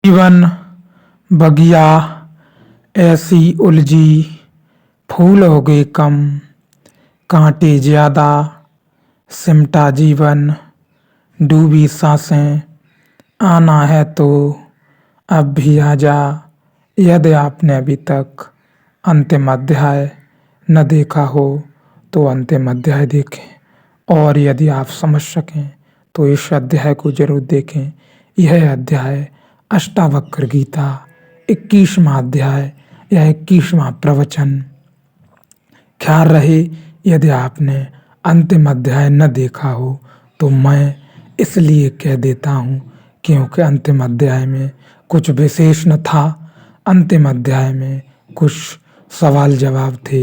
जीवन बगिया ऐसी उलझी, फूल हो गए कम, कांटे ज्यादा, सिमटा जीवन, डूबी सांसें, आना है तो अब भी आजा। यदि आपने अभी तक अंतिम अध्याय न देखा हो तो अंतिम अध्याय देखें, और यदि आप समझ सकें तो इस अध्याय को जरूर देखें। यह अध्याय अष्टावक्र गीता 21वां अध्याय या 21वां प्रवचन। ख्याल रहे, यदि आपने अंतिम अध्याय न देखा हो तो मैं इसलिए कह देता हूँ क्योंकि अंतिम अध्याय में कुछ विशेष न था। अंतिम अध्याय में कुछ सवाल जवाब थे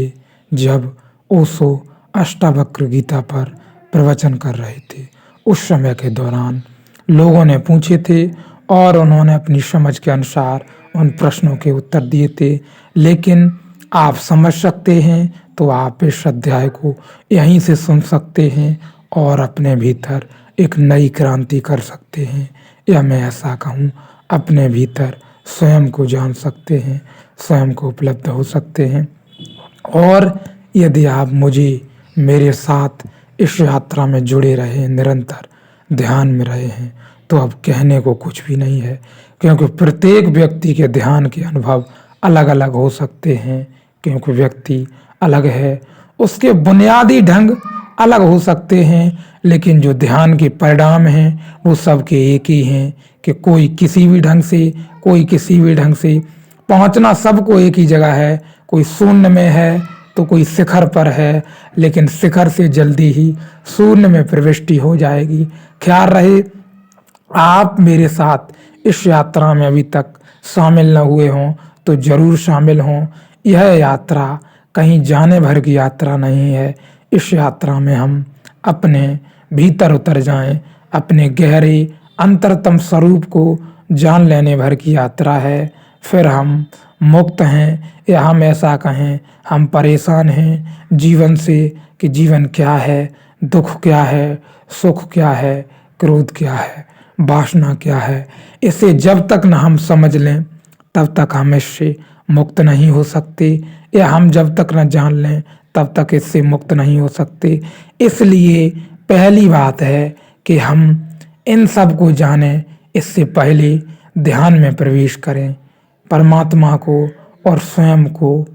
जब ओशो अष्टावक्र गीता पर प्रवचन कर रहे थे। उस समय के दौरान लोगों ने पूछे थे और उन्होंने अपनी समझ के अनुसार उन प्रश्नों के उत्तर दिए थे। लेकिन आप समझ सकते हैं तो आप इस अध्याय को यहीं से सुन सकते हैं और अपने भीतर एक नई क्रांति कर सकते हैं, या मैं ऐसा कहूँ अपने भीतर स्वयं को जान सकते हैं, स्वयं को उपलब्ध हो सकते हैं। और यदि आप मुझे मेरे साथ इस यात्रा में जुड़े रहे, निरंतर ध्यान में रहे हैं, तो अब कहने को कुछ भी नहीं है, क्योंकि प्रत्येक व्यक्ति के ध्यान के अनुभव अलग अलग हो सकते हैं। क्योंकि व्यक्ति अलग है, उसके बुनियादी ढंग अलग हो सकते हैं, लेकिन जो ध्यान के परिणाम हैं वो सबके एक ही हैं कि कोई किसी भी ढंग से, कोई किसी भी ढंग से पहुंचना सबको एक ही जगह है। कोई शून्य में है तो कोई शिखर पर है, लेकिन शिखर से जल्दी ही शून्य में प्रविष्टि हो जाएगी। ख्याल रहे, आप मेरे साथ इस यात्रा में अभी तक शामिल न हुए हों तो जरूर शामिल हों। यह यात्रा कहीं जाने भर की यात्रा नहीं है। इस यात्रा में हम अपने भीतर उतर जाएं, अपने गहरे अंतरतम स्वरूप को जान लेने भर की यात्रा है। फिर हम मुक्त हैं, या हम ऐसा कहें हम परेशान हैं जीवन से कि जीवन क्या है, दुख क्या है, सुख क्या है, क्रोध क्या है, वासना क्या है। इसे जब तक न हम समझ लें तब तक हम इससे मुक्त नहीं हो सकते, या हम जब तक न जान लें तब तक इससे मुक्त नहीं हो सकते। इसलिए पहली बात है कि हम इन सब को जानें, इससे पहले ध्यान में प्रवेश करें। परमात्मा को और स्वयं को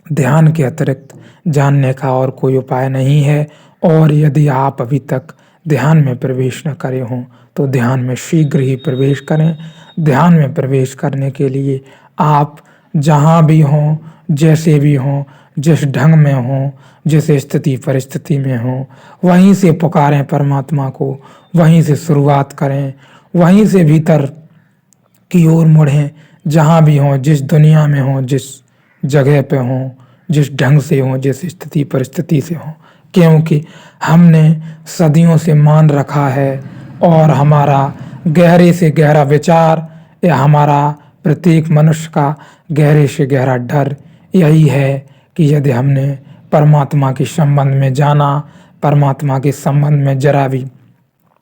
ध्यान के अतिरिक्त जानने का और कोई उपाय नहीं है। और यदि आप अभी तक ध्यान में प्रवेश न करे हों तो ध्यान में शीघ्र ही प्रवेश करें। ध्यान में प्रवेश करने के लिए आप जहाँ भी हों, जैसे भी हों, जिस ढंग में हों, जिस स्थिति परिस्थिति में हों, वहीं से पुकारें परमात्मा को, वहीं से शुरुआत करें, वहीं से भीतर की ओर मुड़ें। जहाँ भी हों, जिस दुनिया में हों, जिस जगह पे हों, जिस ढंग से हों, जिस स्थिति परिस्थिति से हों, क्योंकि हमने सदियों से मान रखा है और हमारा गहरे से गहरा विचार, या हमारा प्रत्येक मनुष्य का गहरे से गहरा डर यही है कि यदि हमने परमात्मा के संबंध में जाना, परमात्मा के संबंध में जरा भी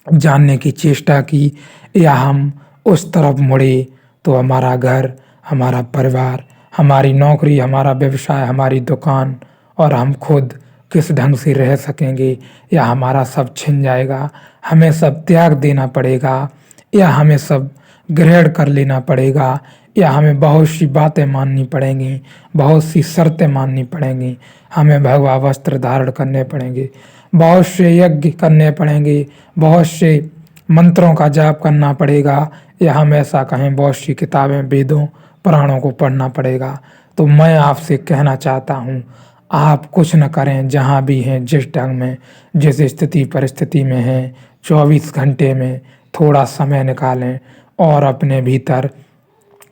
जानने की चेष्टा की, या हम उस तरफ मुड़े, तो हमारा घर, हमारा परिवार, हमारी नौकरी, हमारा व्यवसाय, हमारी दुकान और हम खुद किस ढंग से रह सकेंगे, या हमारा सब छिन जाएगा। हमें सब त्याग देना पड़ेगा, या हमें सब ग्रहण कर लेना पड़ेगा, या हमें बहुत सी बातें माननी पड़ेंगी, बहुत सी शर्तें माननी पड़ेंगी। हमें भगवा वस्त्र धारण करने पड़ेंगे, बहुत से यज्ञ करने पड़ेंगे, बहुत से मंत्रों का जाप करना पड़ेगा, या हम ऐसा कहें बहुत सी किताबें, वेदों, पुराणों को पढ़ना पड़ेगा। तो मैं आपसे कहना चाहता हूँ, आप कुछ न करें, जहाँ भी हैं, जिस ढंग में, जिस स्थिति परिस्थिति में हैं, 24 घंटे में थोड़ा समय निकालें और अपने भीतर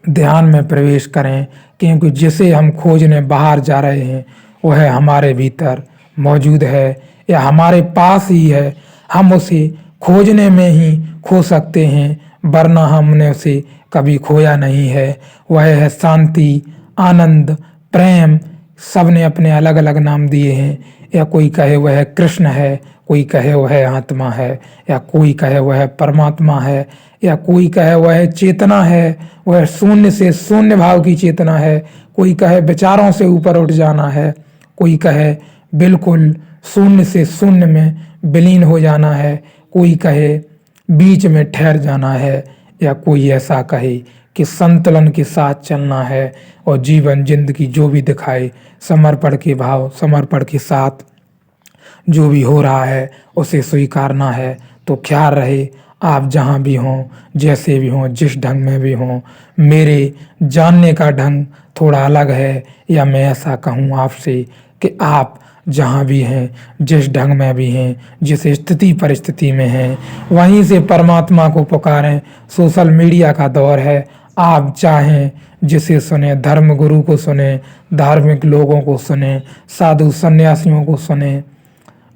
ध्यान में प्रवेश करें। क्योंकि जिसे हम खोजने बाहर जा रहे हैं वह हमारे भीतर मौजूद है, या हमारे पास ही है। हम उसे खोजने में ही खो सकते हैं, वरना हमने उसे कभी खोया नहीं है। वह है शांति, आनंद, प्रेम। सबने अपने अलग अलग नाम दिए हैं, या कोई कहे वह कृष्ण है, कोई कहे वह आत्मा है, या कोई कहे वह परमात्मा है, या कोई कहे वह चेतना है, वह शून्य से शून्य भाव की चेतना है, कोई कहे विचारों से ऊपर उठ जाना है, कोई कहे बिल्कुल शून्य से शून्य में विलीन हो जाना है, कोई कहे बीच में ठहर जाना है, या कोई ऐसा कहे कि संतुलन के साथ चलना है और जीवन जिंदगी जो भी दिखाए समर्पण के भाव, समर्पण के साथ जो भी हो रहा है उसे स्वीकारना है। तो ख्याल रहे आप जहाँ भी हों, जैसे भी हों, जिस ढंग में भी हों, मेरे जानने का ढंग थोड़ा अलग है, या मैं ऐसा कहूँ आपसे कि आप जहाँ भी हैं, जिस ढंग में भी हैं, जिस स्थिति परिस्थिति में हैं, वहीं से परमात्मा को पुकारें। सोशल मीडिया का दौर है, आप चाहें जिसे सुने, धर्म गुरु को सुने, धार्मिक लोगों को सुने, साधु सन्यासियों को सुने,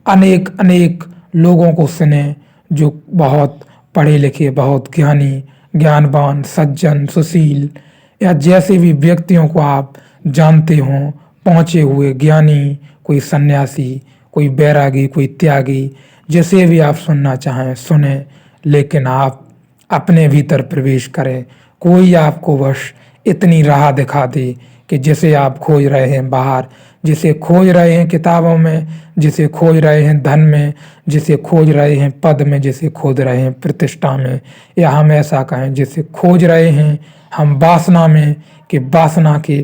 अनेक अनेक लोगों को सुने जो बहुत पढ़े लिखे, बहुत ज्ञानी, ज्ञानवान, सज्जन, सुशील, या जैसे भी व्यक्तियों को आप जानते हों, पहुँचे हुए ज्ञानी, कोई सन्यासी, कोई बैरागी, कोई त्यागी, जिसे भी आप सुनना चाहें सुने, लेकिन आप अपने भीतर प्रवेश करें। कोई आपको बस इतनी राह दिखा दे कि जिसे आप खोज रहे हैं बाहर, जिसे खोज रहे हैं किताबों में, जिसे खोज रहे हैं धन में, जिसे खोज रहे हैं पद में, जिसे खोज रहे हैं प्रतिष्ठा में, या हम ऐसा कहें जिसे खोज रहे हैं हम वासना में, कि वासना के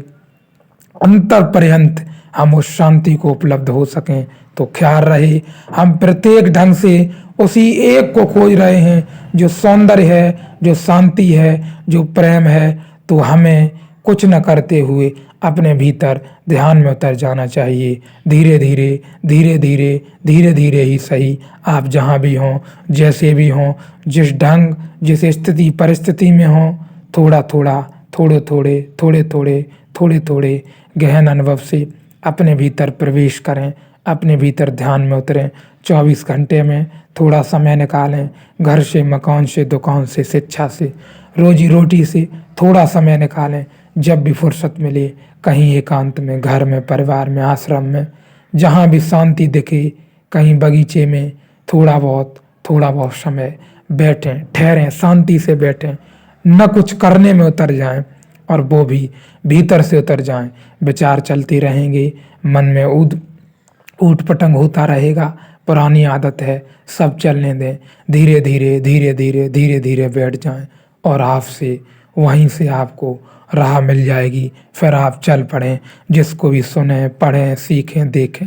अंतर पर्यंत हम उस शांति को उपलब्ध हो सकें। तो ख्याल रहे हम प्रत्येक ढंग से उसी एक को खोज रहे हैं जो सौंदर्य है, जो शांति है, जो प्रेम है। तो हमें कुछ न करते हुए अपने भीतर ध्यान में उतर जाना चाहिए। धीरे धीरे धीरे धीरे धीरे धीरे ही सही, आप जहाँ भी हों, जैसे भी हों, जिस ढंग जिस स्थिति परिस्थिति में हों, थोड़ा थोड़ा, थोड़े थोड़े, थोड़े थोड़े, थोड़े थोड़े गहन अनुभव से अपने भीतर प्रवेश करें, अपने भीतर ध्यान में उतरें। 24 घंटे में थोड़ा समय निकालें, घर से, मकान से, दुकान से, शिक्षा से, रोजी रोटी से थोड़ा समय निकालें। जब भी फुर्सत मिले, कहीं एकांत में, घर में, परिवार में, आश्रम में, जहाँ भी शांति दिखे, कहीं बगीचे में थोड़ा बहुत समय बैठें, ठहरें, शांति से बैठें, न कुछ करने में उतर जाएं, और वो भी भीतर से उतर जाएं। विचार चलते रहेंगे, मन में ऊट पटंग होता रहेगा, पुरानी आदत है, सब चलने दें। धीरे धीरे धीरे धीरे धीरे धीरे बैठ जाएं, और आपसे वहीं से आपको राह मिल जाएगी। फिर आप चल पड़ें, जिसको भी सुने, पढ़ें, सीखें, देखें।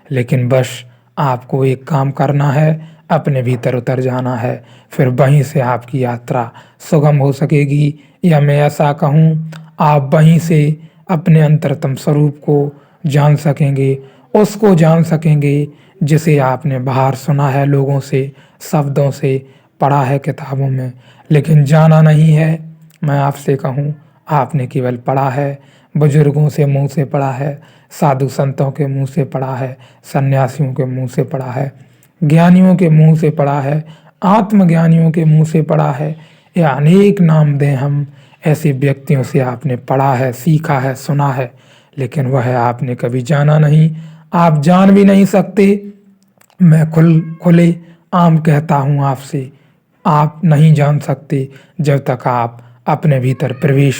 लेकिन बस आपको एक काम करना है, अपने भीतर उतर जाना है, फिर वहीं से आपकी यात्रा सुगम हो सकेगी। या मैं ऐसा कहूँ, आप वहीं से अपने अंतरतम स्वरूप को जान सकेंगे, उसको जान सकेंगे जिसे आपने बाहर सुना है, लोगों से, शब्दों से, पढ़ा है किताबों में, लेकिन जाना नहीं है। मैं आपसे कहूँ, आपने केवल पढ़ा है, बुजुर्गों से मुंह से पढ़ा है, साधु संतों के मुंह से पढ़ा है, सन्यासियों के मुंह से पढ़ा है, ज्ञानियों के मुंह से पढ़ा है, आत्मज्ञानियों के मुंह से पढ़ा है, या अनेक नाम दें हम, ऐसे व्यक्तियों से आपने पढ़ा है, सीखा है, सुना है, लेकिन वह आपने कभी जाना नहीं, आप जान भी नहीं सकते। मैं खुले आम कहता हूँ आपसे, आप नहीं जान सकते जब तक आप अपने भीतर प्रवेश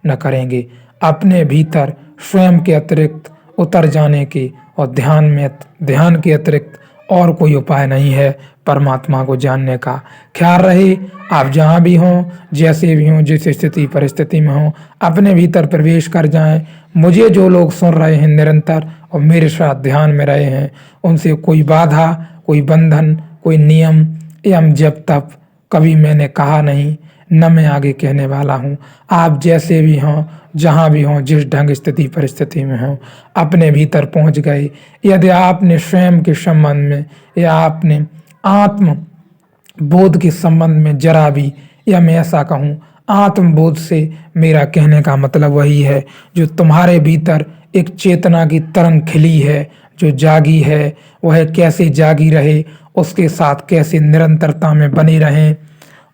न करेंगे। अपने भीतर स्वयं के अतिरिक्त उतर जाने के और ध्यान के अतिरिक्त और कोई उपाय नहीं है परमात्मा को जानने का। ख्याल रहे आप जहाँ भी हों, जैसे भी हों, जिस स्थिति परिस्थिति में हों, अपने भीतर प्रवेश कर जाएं। मुझे जो लोग सुन रहे हैं निरंतर और मेरे साथ ध्यान में रहे हैं, उनसे कोई बाधा, कोई बंधन, कोई नियम एवं जब तब कभी मैंने कहा नहीं, न मैं आगे कहने वाला हूँ। आप जैसे भी हों, जहाँ भी हों, जिस ढंग स्थिति परिस्थिति में हों, अपने भीतर पहुँच गए। यदि आपने स्वयं के संबंध में या आपने आत्म बोध के संबंध में जरा भी, या मैं ऐसा कहूँ, आत्मबोध से मेरा कहने का मतलब वही है जो तुम्हारे भीतर एक चेतना की तरंग खिली है, जो जागी है, वह कैसे जागी रहे, उसके साथ कैसे निरंतरता में बने रहें।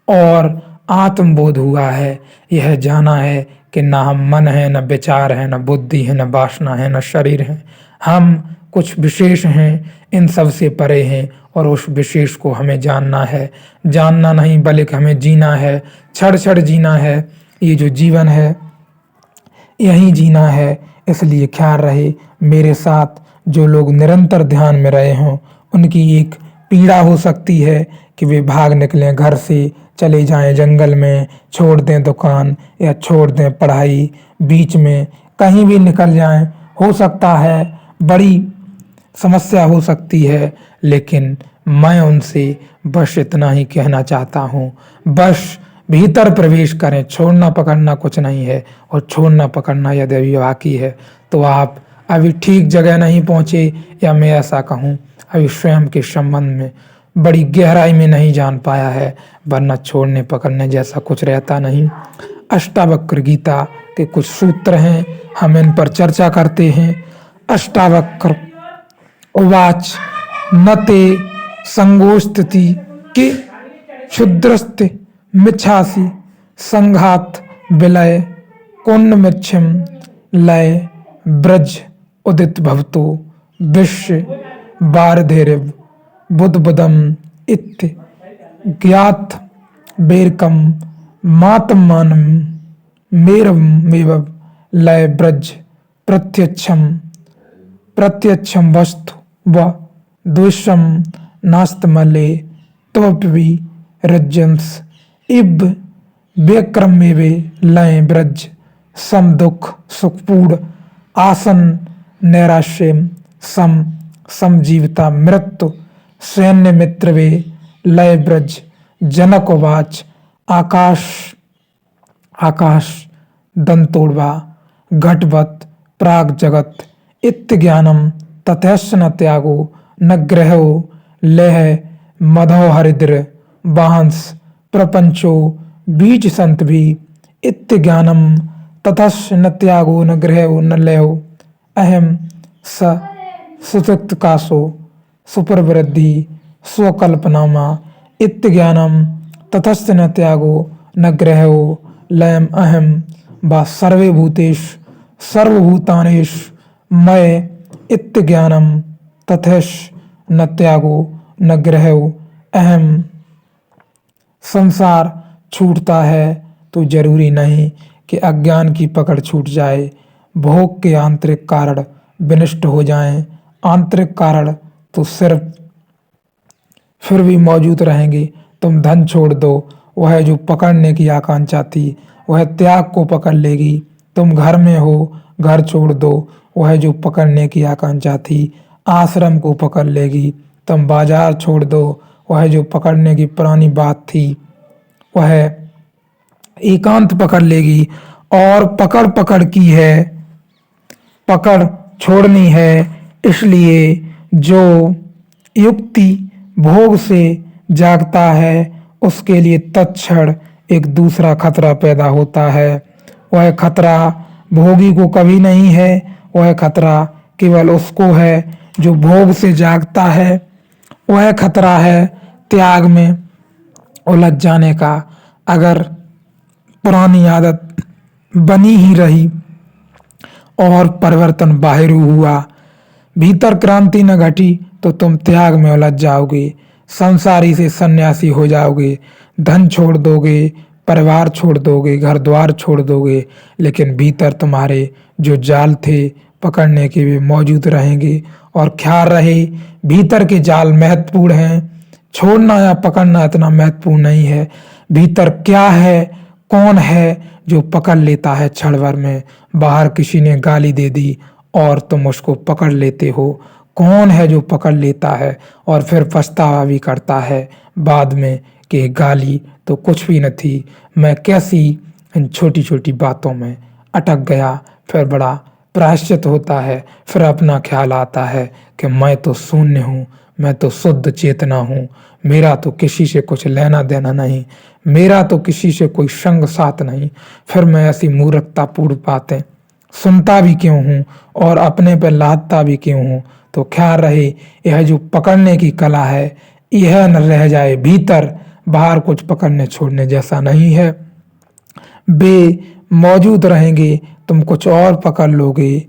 और आत्मबोध हुआ है, यह जाना है कि ना हम मन है, न विचार है, न बुद्धि है, न वासना है, न शरीर है, हम कुछ विशेष हैं, इन सब से परे हैं और उस विशेष को हमें जानना है। जानना नहीं बल्कि हमें जीना है, क्षण क्षण जीना है। ये जो जीवन है यही जीना है। इसलिए ख्याल रहे मेरे साथ जो लोग निरंतर ध्यान में रहे हों उनकी एक पीड़ा हो सकती है कि वे भाग निकलें घर से, चले जाएं जंगल में, छोड़ दें दुकान या छोड़ दें पढ़ाई, बीच में कहीं भी निकल जाएं। हो सकता है बड़ी समस्या हो सकती है, लेकिन मैं उनसे बस इतना ही कहना चाहता हूँ, बस भीतर प्रवेश करें। छोड़ना पकड़ना कुछ नहीं है, और छोड़ना पकड़ना यदि अभी बाकी है तो आप अभी ठीक जगह नहीं पहुँचे, या मैं ऐसा कहूँ अभी स्वयं के संबंध में बड़ी गहराई में नहीं जान पाया है, वरना छोड़ने पकड़ने जैसा कुछ रहता नहीं। अष्टावक्र गीता के कुछ सूत्र हैं, हम इन पर चर्चा करते हैं। अष्टावक्र उवाच न ते संगोस्थिति के क्षुद्रस्ते मिच्छासी संघात विलय कुण्ड लय ब्रज उदित भवतो विश्व बारधेरिव बुद्बुदम इत्य ज्ञात बेरकम मातमानम मेरमेव लय ब्रज प्रत्यक्षम वस्तु व द्वेषम नास्तमले त्वपि रज्जंस इब व्यक्रमेवे लय ब्रज सम दुख सुखपूर्ण आसन नैराश्यम समजीवता मृत्यु सैन्य मित्रवे लय ब्रज जनक वाच आकाश दंतोड़वा घटवत प्राग जगत इत्य ज्ञानम तथैश्च न त्यागो न ग्रहो लह मधो हरिद्र वाहंस प्रपंचो बीज संत भी इत्य ज्ञानम तथैश्च न त्यागो न ग्रहो न लहो अहम स सुसुप्त कासो सुप्रवृद्धि स्वकल्पनामा इत्य ज्ञानम तथैश्च न त्यागो न ग्रहो लयम अहम व सर्वे भूतेषु सर्वभूतानेषु मय इत्य ज्ञानम तथैश्च न त्यागो न ग्रहो अहम। संसार छूटता है तो जरूरी नहीं कि अज्ञान की पकड़ छूट जाए, भोग के आंतरिक कारण विनष्ट हो जाएं। आंतरिक कारण तो सिर्फ फिर भी मौजूद रहेंगे। तुम धन छोड़ दो, वह जो पकड़ने की आकांक्षा थी वह त्याग को पकड़ लेगी। तुम घर में हो, घर छोड़ दो, वह जो पकड़ने की आकांक्षा थी आश्रम को पकड़ लेगी। तुम बाजार छोड़ दो, वह जो पकड़ने की पुरानी बात थी वह एकांत पकड़ लेगी। और पकड़ की है, पकड़ छोड़नी है। इसलिए जो युक्ति भोग से जागता है उसके लिए तत्क्षण एक दूसरा खतरा पैदा होता है। वह खतरा भोगी को कभी नहीं है, वह खतरा केवल उसको है जो भोग से जागता है। वह खतरा है त्याग में उलझ जाने का। अगर पुरानी आदत बनी ही रही और परिवर्तन बाहर हुआ, भीतर क्रांति न घटी, तो तुम त्याग में उलझ जाओगे, संसारी से सन्यासी हो जाओगे, धन छोड़ दोगे, परिवार छोड़ दोगे, घर द्वार छोड़ दोगे, लेकिन भीतर तुम्हारे जो जाल थे पकड़ने के वे मौजूद रहेंगे। और ख्याल रहे भीतर के जाल महत्वपूर्ण हैं, छोड़ना या पकड़ना इतना महत्वपूर्ण नहीं है। भीतर क्या है, कौन है जो पकड़ लेता है क्षण भर में। बाहर किसी ने गाली दे दी और तुम उसको पकड़ लेते हो। कौन है जो पकड़ लेता है और फिर पछतावा भी करता है बाद में कि गाली तो कुछ भी न थी, मैं कैसी इन छोटी छोटी बातों में अटक गया। फिर बड़ा प्रायश्चित होता है, फिर अपना ख्याल आता है कि मैं तो शून्य हूँ, मैं तो शुद्ध चेतना हूँ, मेरा तो किसी से कुछ लेना देना नहीं, मेरा तो किसी से कोई संग साथ नहीं। फिर मैं ऐसी मूर्खतापूर्ण बातें सुनता भी क्यों हूँ और अपने पे लादता भी क्यों हूँ। तो ख्याल रहे यह जो पकड़ने की कला है यह न रह जाए भीतर, बाहर कुछ पकड़ने छोड़ने जैसा नहीं है। बे मौजूद रहेंगे, तुम कुछ और पकड़ लोगे।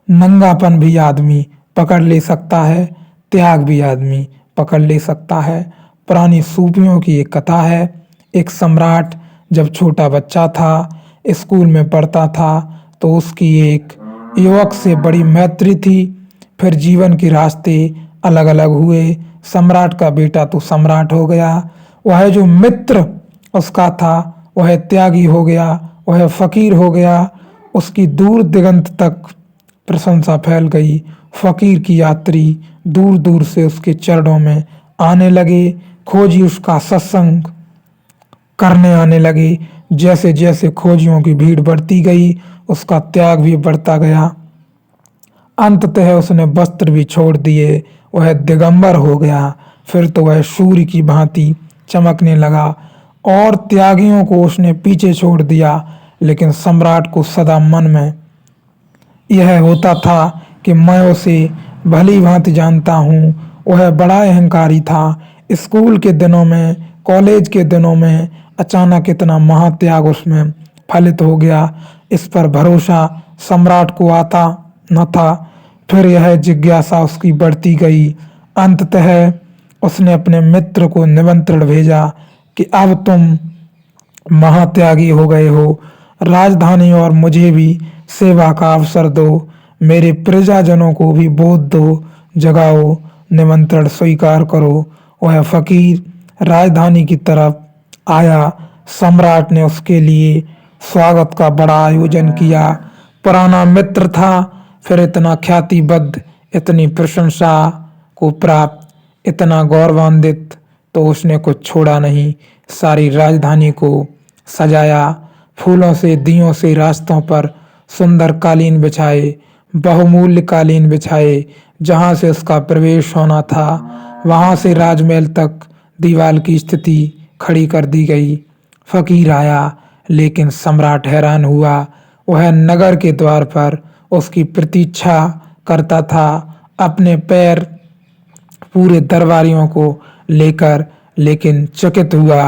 नंगापन भी आदमी पकड़ ले सकता है, त्याग भी आदमी पकड़ ले सकता है। पुरानी सूफियों की एक कथा है। एक सम्राट जब छोटा बच्चा था, स्कूल में पढ़ता था, तो उसकी एक युवक से बड़ी मैत्री थी। फिर जीवन के रास्ते अलग अलग हुए। सम्राट का बेटा तो सम्राट हो गया, वह जो मित्र उसका था वह त्यागी हो गया, वह फकीर हो गया। उसकी दूर दिगंत तक प्रशंसा फैल गई। फकीर की यात्री दूर दूर से उसके चरणों में आने लगे, खोजी उसका सत्संग करने आने लगे। जैसे जैसे खोजियों की भीड़ बढ़ती गई, उसका त्याग भी बढ़ता गया। अंततः उसने वस्त्र भी छोड़ दिए, वह दिगंबर हो गया। फिर तो वह सूर्य की भांति चमकने लगा और त्यागियों को उसने पीछे छोड़ दिया। लेकिन सम्राट को सदा मन में यह होता था कि मैं उसे भली भांति जानता हूँ। वह बड़ा अहंकारी था। स्कूल के दिनों में, कॉलेज के दिनों में अचानक इतना महात्याग उसमें फलित हो गया, इस पर भरोसा सम्राट को आता न था। फिर यह जिज्ञासा उसकी बढ़ती गई। अंततः उसने अपने मित्र को निमंत्रण भेजा कि अब तुम महात्यागी हो गए हो, राजधानी और मुझे भी सेवा का अवसर दो, मेरे प्रजाजनों को भी बोध दो, जगाओ, निमंत्रण स्वीकार करो। वह फकीर राजधानी की तरफ आया। सम्राट ने उसके लिए स्वागत का बड़ा आयोजन किया। पुराना मित्र था, फिर इतना ख्यातिबद्ध, इतनी प्रशंसा को प्राप्त, इतना गौरवान्वित, तो उसने कुछ छोड़ा नहीं। सारी राजधानी को सजाया, फूलों से, दियों से रास्तों पर सुंदर कालीन बिछाए, बहुमूल्य कालीन बिछाए। जहां से उसका प्रवेश होना था, वहां से राजमहल तक दीवार की स्थिति खड़ी कर दी गई। फकीर आया, लेकिन सम्राट हैरान हुआ। वह नगर के द्वार पर उसकी प्रतीक्षा करता था, अपने पैर पूरे दरबारियों को लेकर। लेकिन चकित हुआ।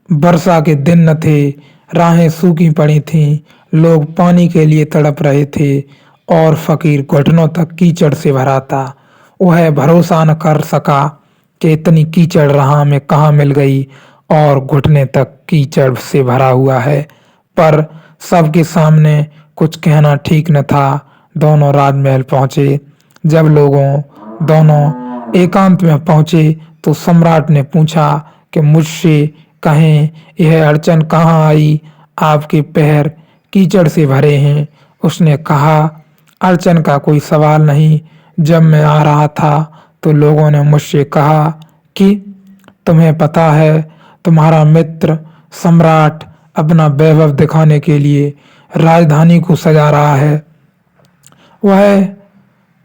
वर्षा के दिन न थे, राहें सूखी पड़ी थीं, लोग पानी के लिए तड़प रहे थे और फकीर घुटनों तक कीचड़ से भरा था। वह भरोसा न कर सका कि इतनी कीचड़ राह में कहाँ मिल गई और घुटने तक कीचड़ से भरा हुआ है। पर सबके सामने कुछ कहना ठीक न था। दोनों राजमहल पहुंचे। जब दोनों एकांत में पहुंचे तो सम्राट ने पूछा कि मुझसे कहें, यह अड़चन कहाँ आई? आपके पैर कीचड़ से भरे हैं। उसने कहा, अड़चन का कोई सवाल नहीं। जब मैं आ रहा था तो लोगों ने मुझसे कहा कि तुम्हें पता है, तुम्हारा मित्र सम्राट अपना वैभव दिखाने के लिए राजधानी को सजा रहा है। वह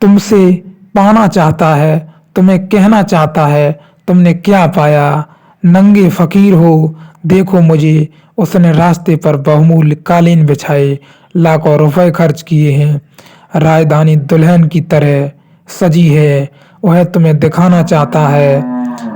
तुमसे पाना चाहता है, तुम्हें कहना चाहता है, तुमने क्या पाया? नंगे फकीर हो, देखो मुझे। उसने रास्ते पर बहुमूल्य कालीन बिछाए, लाखों रुपए खर्च किए हैं। राजधानी दुल्हन की तरह सजी है। वह तुम्हें दिखाना चाहता है,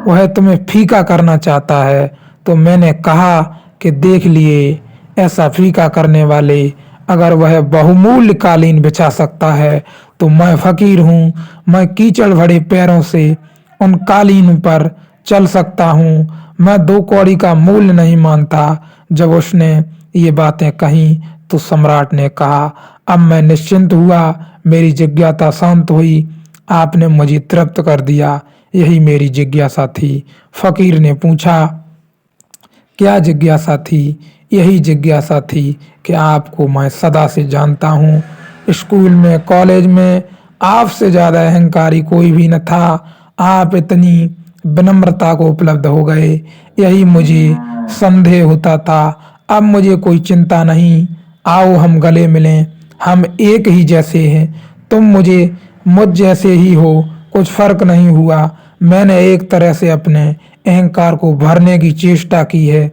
वह तुम्हें फीका करना चाहता है। तो मैंने कहा कि देख लिए, ऐसा फीका करने वाले अगर वह बहुमूल्य कालीन बिछा सकता है तो मैं फकीर हूँ, मैं कीचड़ भरे पैरों से उन कालीन पर चल सकता हूँ। मैं 2 कौड़ी का मूल्य नहीं मानता। जब उसने ये बातें कही तो सम्राट ने कहा, अब मैं निश्चिंत हुआ, मेरी जिज्ञासा शांत हुई, आपने मुझे तृप्त कर दिया। यही मेरी जिज्ञासा थी। फकीर ने पूछा, क्या जिज्ञासा थी? यही जिज्ञासा थी कि आपको मैं सदा से जानता हूँ। स्कूल में, कॉलेज में आपसे ज्यादा अहंकारी कोई भी न था। आप इतनी विनम्रता को उपलब्ध हो गए, यही मुझे संदेह होता था। अब मुझे कोई चिंता नहीं। आओ हम गले मिलें, हम एक ही जैसे हैं। तुम मुझ जैसे ही हो, कुछ फर्क नहीं हुआ। मैंने एक तरह से अपने अहंकार को भरने की चेष्टा की है,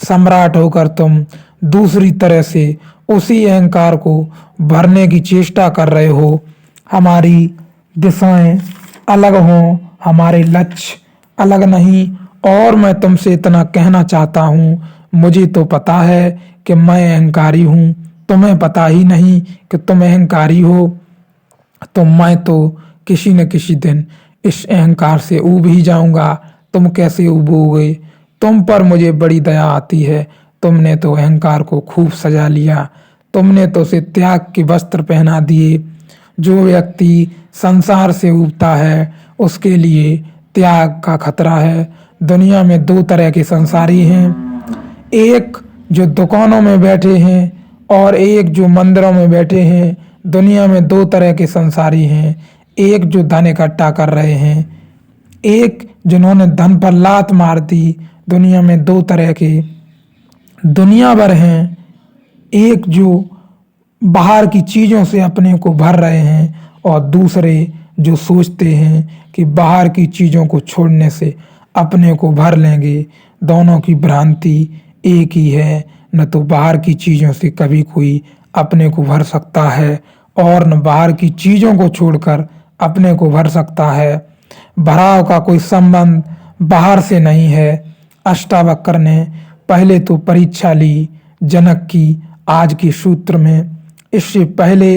सम्राट होकर तुम दूसरी तरह से उसी अहंकार को भरने की चेष्टा कर रहे हो। हमारी दिशाएं अलग हों, हमारे लक्ष्य अलग नहीं। और मैं तुमसे इतना कहना चाहता हूँ, मुझे तो पता है कि मैं अहंकारी हूँ, तुम्हें पता ही नहीं कि तुम अहंकारी हो। तो मैं तो किसी न किसी दिन इस अहंकार से ऊब ही जाऊंगा। तुम कैसे ऊबोगे? तुम पर मुझे बड़ी दया आती है। तुमने तो अहंकार को खूब सजा लिया। तुमने तो उसे त्याग के वस्त्र पहना दिए। जो व्यक्ति संसार से ऊबता है उसके लिए त्याग का खतरा है। दुनिया में दो तरह के संसारी हैं, एक जो दुकानों में बैठे हैं और एक जो मंदिरों में बैठे हैं। दुनिया में दो तरह के संसारी हैं, एक जो धन इकट्ठा कर रहे हैं, एक जिन्होंने धन पर लात मार दी। दुनिया में दो तरह के दुनिया भर हैं, एक जो बाहर की चीज़ों से अपने को भर रहे हैं और दूसरे जो सोचते हैं कि बाहर की चीज़ों को छोड़ने से अपने को भर लेंगे। दोनों की भ्रांति एक ही है। न तो बाहर की चीज़ों से कभी कोई अपने को भर सकता है और न बाहर की चीज़ों को छोड़कर अपने को भर सकता है। भराव का कोई संबंध बाहर से नहीं है। अष्टावक्र ने पहले तो परीक्षा ली जनक की आज के सूत्र में। इससे पहले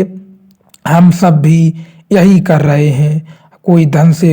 हम सब भी यही कर रहे हैं। कोई धन से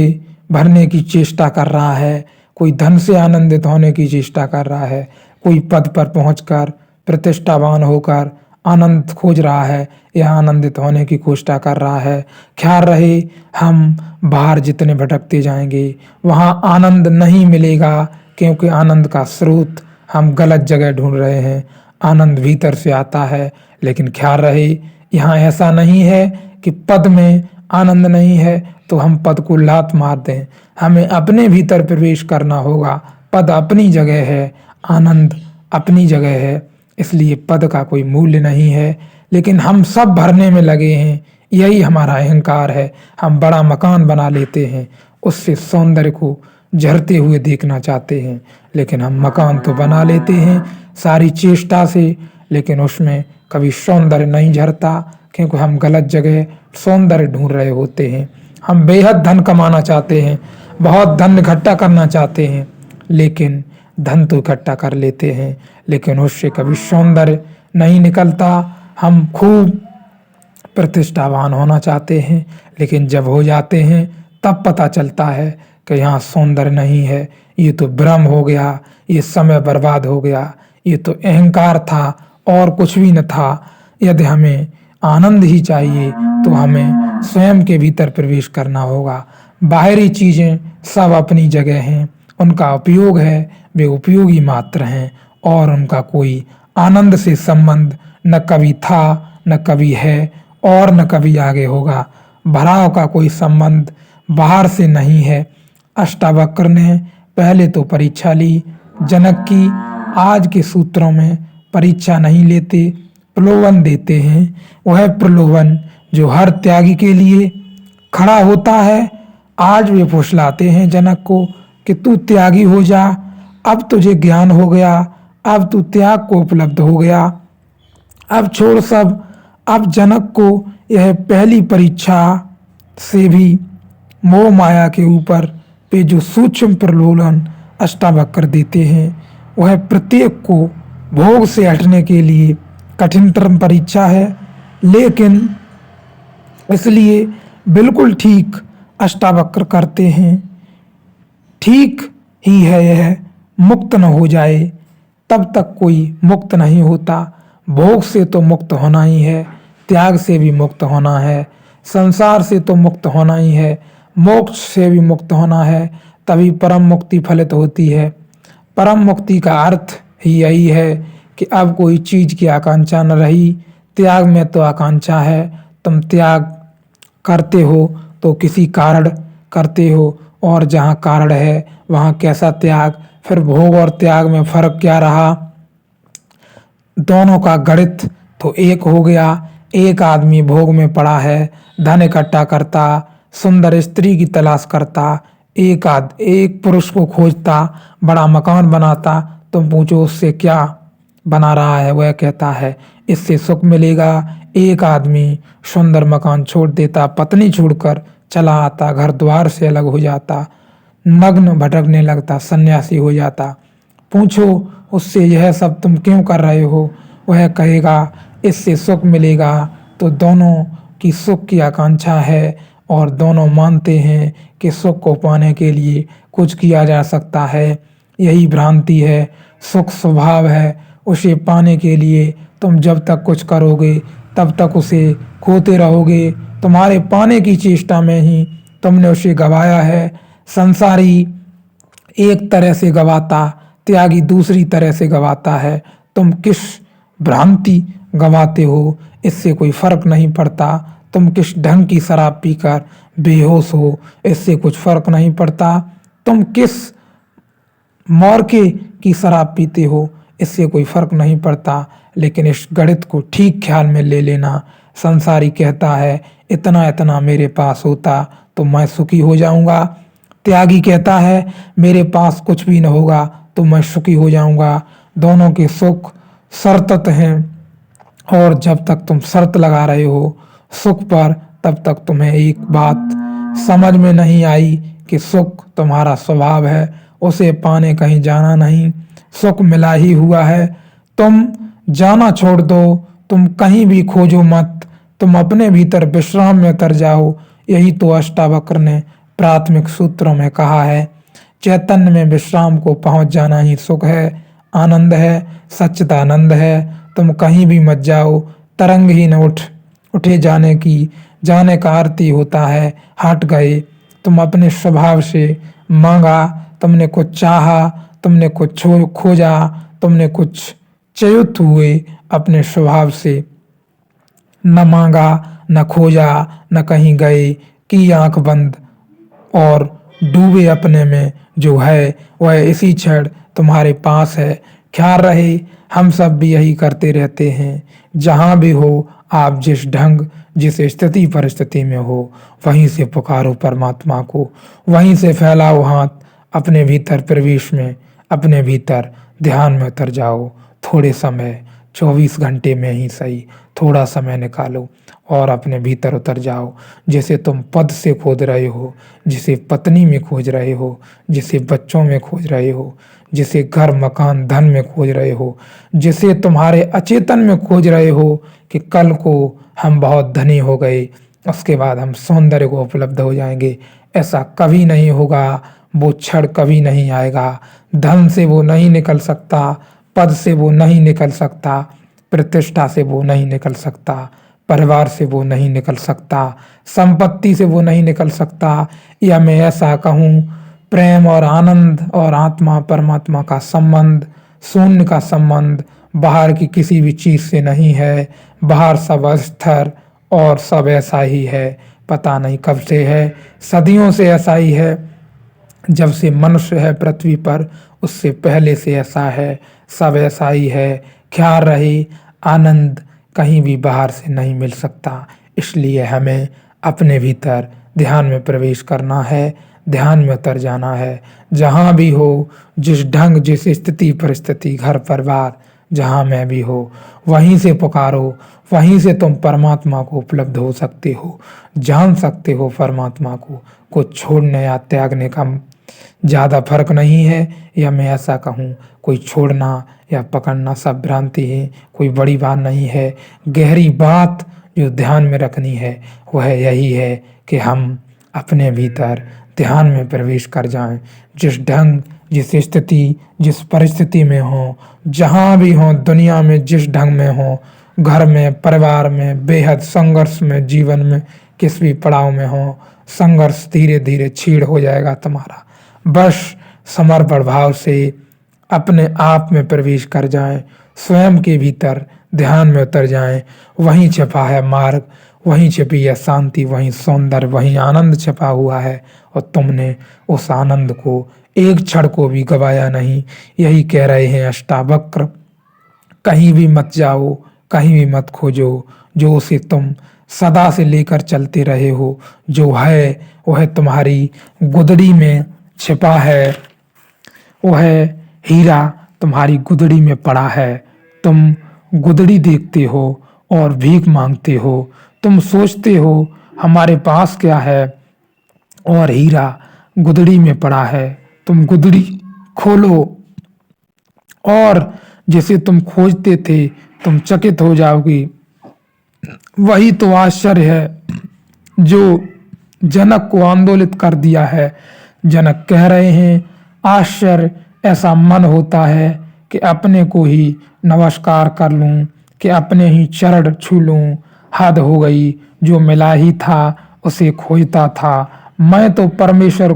भरने की चेष्टा कर रहा है, कोई धन से आनंदित होने की चेष्टा कर रहा है, कोई पद पर पहुंचकर प्रतिष्ठावान होकर आनंद खोज रहा है या आनंदित होने की कोशिश कर रहा है। ख्याल रहे हम बाहर जितने भटकते जाएंगे वहाँ आनंद नहीं मिलेगा, क्योंकि आनंद का स्रोत हम गलत जगह ढूंढ रहे हैं। आनंद भीतर से आता है। लेकिन ख्याल रहे यहाँ ऐसा नहीं है कि पद में आनंद नहीं है तो हम पद को लात मार दें। हमें अपने भीतर प्रवेश करना होगा। पद अपनी जगह है, आनंद अपनी जगह है, इसलिए पद का कोई मूल्य नहीं है। लेकिन हम सब भरने में लगे हैं, यही हमारा अहंकार है। हम बड़ा मकान बना लेते हैं, उससे सौंदर्य को झरते हुए देखना चाहते हैं। लेकिन हम मकान तो बना लेते हैं सारी चेष्टा से, लेकिन उसमें कभी सौंदर्य नहीं झरता, क्योंकि हम गलत जगह सौंदर्य ढूंढ रहे होते हैं। हम बेहद धन कमाना चाहते हैं, बहुत धन इकट्ठा करना चाहते हैं, लेकिन धन तो इकट्ठा कर लेते हैं लेकिन उससे कभी सौंदर्य नहीं निकलता। हम खूब प्रतिष्ठावान होना चाहते हैं, लेकिन जब हो जाते हैं तब पता चलता है कि यहाँ सौंदर्य नहीं है। ये तो भ्रम हो गया, ये समय बर्बाद हो गया, ये तो अहंकार था और कुछ भी न था। यदि हमें आनंद ही चाहिए तो हमें स्वयं के भीतर प्रवेश करना होगा। बाहरी चीज़ें सब अपनी जगह हैं, उनका उपयोग है, वे उपयोगी मात्र हैं और उनका कोई आनंद से संबंध न कभी था, न कभी है और न कभी आगे होगा। भराव का कोई संबंध बाहर से नहीं है। अष्टावक्र ने पहले तो परीक्षा ली जनक की। आज के सूत्रों में परीक्षा नहीं लेते, प्रलोभन देते हैं। वह प्रलोभन जो हर त्यागी के लिए खड़ा होता है। आज वे फुसलाते हैं जनक को कि तू त्यागी हो जा, अब तुझे ज्ञान हो गया, अब तू त्याग को उपलब्ध हो गया, अब छोड़ सब। अब जनक को यह पहली परीक्षा से भी मोह माया के ऊपर पे जो सूक्ष्म प्रलोभन अष्टावक्र देते हैं, वह प्रत्येक को भोग से हटने के लिए कठिनतम परीक्षा है। लेकिन इसलिए बिल्कुल ठीक अष्टावक्र करते हैं। ठीक ही है, यह मुक्त न हो जाए तब तक कोई मुक्त नहीं होता। भोग से तो मुक्त होना ही है, त्याग से भी मुक्त होना है, संसार से तो मुक्त होना ही है, मोक्ष से भी मुक्त होना है, तभी परम मुक्ति फलित होती है। परम मुक्ति का अर्थ ही यही है कि अब कोई चीज़ की आकांक्षा न रही। त्याग में तो आकांक्षा है। तुम त्याग करते हो तो किसी कारण करते हो, और जहाँ कारण है वहाँ कैसा त्याग। फिर भोग और त्याग में फर्क क्या रहा? दोनों का गणित तो एक हो गया। एक आदमी भोग में पड़ा है, धन इकट्ठा करता, सुंदर स्त्री की तलाश करता, एक पुरुष को खोजता, बड़ा मकान बनाता। तुम पूछो उससे क्या बना रहा है? वह कहता है इससे सुख मिलेगा। एक आदमी सुंदर मकान छोड़ देता, पत्नी छोड़कर चला आता, घर द्वार से अलग हो जाता, नग्न भटकने लगता, सन्यासी हो जाता। पूछो उससे यह सब तुम क्यों कर रहे हो? वह कहेगा इससे सुख मिलेगा। तो दोनों की सुख की आकांक्षा है और दोनों मानते हैं कि सुख को पाने के लिए कुछ किया जा सकता है। यही भ्रांति है। सुख स्वभाव है, उसे पाने के लिए तुम जब तक कुछ करोगे तब तक उसे खोते रहोगे। तुम्हारे पाने की चेष्टा में ही तुमने उसे गवाया है। संसारी एक तरह से गवाता, त्यागी दूसरी तरह से गवाता है। तुम किस भ्रांति गवाते हो इससे कोई फर्क नहीं पड़ता। तुम किस ढंग की शराब पीकर बेहोश हो इससे कुछ फर्क नहीं पड़ता। तुम किस मौर्के की शराब पीते हो इससे कोई फर्क नहीं पड़ता। लेकिन इस गणित को ठीक ख्याल में ले लेना। संसारी कहता है इतना इतना मेरे पास होता तो मैं सुखी हो जाऊंगा। त्यागी कहता है मेरे पास कुछ भी न होगा तो मैं सुखी हो जाऊंगा। दोनों के सुख शर्त हैं, और जब तक तुम शर्त लगा रहे हो सुख पर तब तक तुम्हें एक बात समझ में नहीं आई कि सुख तुम्हारा स्वभाव है, उसे पाने कहीं जाना नहीं। सुख मिला ही हुआ है, तुम जाना छोड़ दो, तुम कहीं भी खोजो मत, तुम अपने भीतर विश्राम में उतर जाओ। यही तो अष्टावक्र ने प्राथमिक सूत्रों में कहा है। चैतन्य में विश्राम को पहुंच जाना ही सुख है, आनंद है, सच्चिदानंद है। तुम कहीं भी मत जाओ, तरंग ही न उठे जाने का अर्थ ही होता है हट गए। तुम अपने स्वभाव से मांगा, तुमने कुछ चाहा, तुमने कुछ खोजा, तुमने कुछ च्युत हुए अपने स्वभाव से। न मांगा, न खोजा, न कहीं गए, की आंख बंद और डूबे अपने में। जो है वह इसी क्षण तुम्हारे पास है। ख्याल रहे हम सब भी यही करते रहते हैं। जहां भी हो आप जिस ढंग जिस स्थिति परिस्थिति में हो वहीं से पुकारो परमात्मा को, वहीं से फैलाओ हाथ अपने भीतर प्रवेश में, अपने भीतर ध्यान में उतर जाओ। थोड़े समय 24 घंटे में ही सही थोड़ा समय निकालो और अपने भीतर उतर जाओ। जिसे तुम पद से खोज रहे हो, जिसे पत्नी में खोज रहे हो, जिसे बच्चों में खोज रहे हो, जिसे घर मकान धन में खोज रहे हो, जिसे तुम्हारे अचेतन में खोज रहे हो कि कल को हम बहुत धनी हो गए उसके बाद हम सौंदर्य को उपलब्ध हो जाएंगे। ऐसा कभी नहीं होगा, वो क्षण कभी नहीं आएगा। धन से वो नहीं निकल सकता, पद से वो नहीं निकल सकता, प्रतिष्ठा से वो नहीं निकल सकता, परिवार से वो नहीं निकल सकता, संपत्ति से वो नहीं निकल सकता। या मैं ऐसा कहूँ प्रेम और आनंद और आत्मा परमात्मा का संबंध, शून्य का संबंध बाहर की किसी भी चीज से नहीं है। बाहर सब अस्थिर और सब ऐसा ही है। पता नहीं कब से है, सदियों से ऐसा ही है। जब से मनुष्य है पृथ्वी पर उससे पहले से ऐसा है, सब ऐसा ही है। ख्याल रहे आनंद कहीं भी बाहर से नहीं मिल सकता। इसलिए हमें अपने भीतर ध्यान में प्रवेश करना है, ध्यान में उतर जाना है। जहाँ भी हो, जिस ढंग जिस स्थिति परिस्थिति घर परिवार जहाँ में भी हो वहीं से पुकारो, वहीं से तुम परमात्मा को उपलब्ध हो सकते हो, जान सकते हो परमात्मा को। कुछ छोड़ने या त्यागने का ज़्यादा फर्क नहीं है। या मैं ऐसा कहूँ कोई छोड़ना या पकड़ना सब भ्रांति है, कोई बड़ी बात नहीं है। गहरी बात जो ध्यान में रखनी है वह यही है कि हम अपने भीतर ध्यान में प्रवेश कर जाएं। जिस ढंग जिस स्थिति जिस परिस्थिति में हो, जहाँ भी हो दुनिया में, जिस ढंग में हो, घर में परिवार में, बेहद संघर्ष में, जीवन में किस भी पड़ाव में हो, संघर्ष धीरे धीरे छीड़ हो जाएगा तुम्हारा। बस समर्पण भाव से अपने आप में प्रवेश कर जाएं, स्वयं के भीतर ध्यान में उतर जाएं। वहीं छिपा है मार्ग, वहीं छिपी है शांति, वहीं सौंदर्य, वहीं आनंद छिपा हुआ है। और तुमने उस आनंद को एक क्षण को भी गवाया नहीं। यही कह रहे हैं अष्टावक्र। कहीं भी मत जाओ, कहीं भी मत खोजो, जो उसे तुम सदा से लेकर चलते रहे हो, जो है वह तुम्हारी गुदड़ी में छिपा है। वह हीरा तुम्हारी गुदड़ी में पड़ा है। तुम गुदड़ी देखते हो और भीख मांगते हो। तुम सोचते हो हमारे पास क्या है, और हीरा गुदड़ी में पड़ा है। तुम गुदड़ी खोलो और जिसे तुम खोजते थे तुम चकित हो जाओगी। वही तो आश्चर्य है जो जनक को आंदोलित कर दिया है। जनक कह रहे हैं, आश्चर्य, ऐसा मन होता है कि अपने को ही नमस्कार कर लूं, कि अपने ही चरण छू लूं। हद हो गई, जो मिला ही था उसे खोजता था। मैं तो परमेश्वरों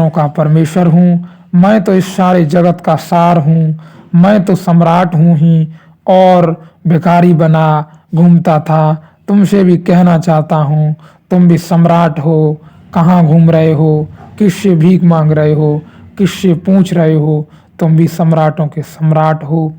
का परमेश्वर हूँ। मैं तो इस सारे जगत का सार हूँ। मैं तो सम्राट हूँ ही, और भिखारी बना घूमता था। तुमसे भी कहना चाहता हूँ, तुम भी सम्राट हो। कहाँ घूम रहे हो? किससे भीख मांग रहे हो? किससे पूछ रहे हो? तुम भी सम्राटों के सम्राट हो,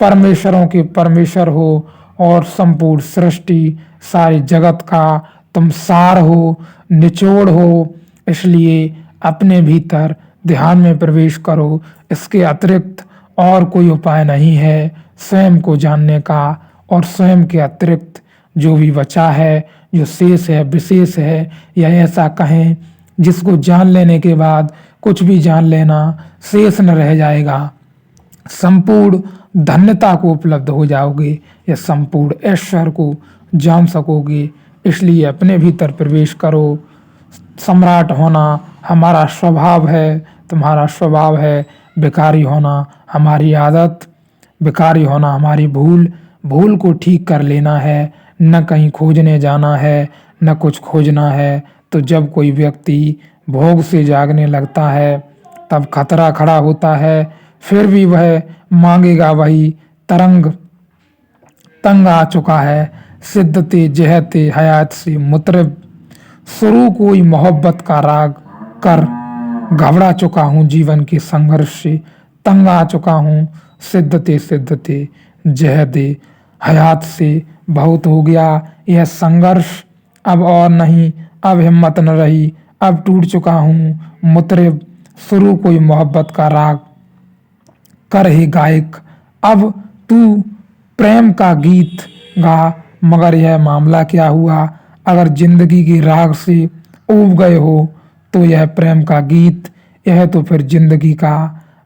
परमेश्वरों के परमेश्वर हो, और संपूर्ण सृष्टि, सारे जगत का तुम सार हो, निचोड़ हो। इसलिए अपने भीतर ध्यान में प्रवेश करो। इसके अतिरिक्त और कोई उपाय नहीं है स्वयं को जानने का। और स्वयं के अतिरिक्त जो भी बचा है, जो शेष है, विशेष है, या ऐसा कहें जिसको जान लेने के बाद कुछ भी जान लेना शेष न रह जाएगा, संपूर्ण धन्यता को उपलब्ध हो जाओगे, या संपूर्ण ऐश्वर्य को जान सकोगे। इसलिए अपने भीतर प्रवेश करो। सम्राट होना हमारा स्वभाव है, तुम्हारा स्वभाव है। भिखारी होना हमारी आदत, भिखारी होना हमारी भूल। भूल को ठीक कर लेना है, न कहीं खोजने जाना है, न कुछ खोजना है। तो जब कोई व्यक्ति भोग से जागने लगता है, तब खतरा खड़ा होता है। फिर भी वह मांगेगा वही। तरंग तंग आ चुका है, सिद्धते जहते हयात से मुतरब। शुरू कोई मोहब्बत का राग कर, घबरा चुका हूँ जीवन के संघर्ष से। तंग आ चुका हूँ, सिद्धते सिद्धते जहते हयात से। बहुत हो गया यह संघर्ष, अब और नहीं, अब हिम्मत न रही, अब टूट चुका हूँ मुतरिब। शुरू कोई मोहब्बत का राग कर हे गायक, अब तू प्रेम का गीत गा। मगर यह मामला क्या हुआ? अगर जिंदगी के राग से ऊब गए हो तो यह प्रेम का गीत, यह तो फिर जिंदगी का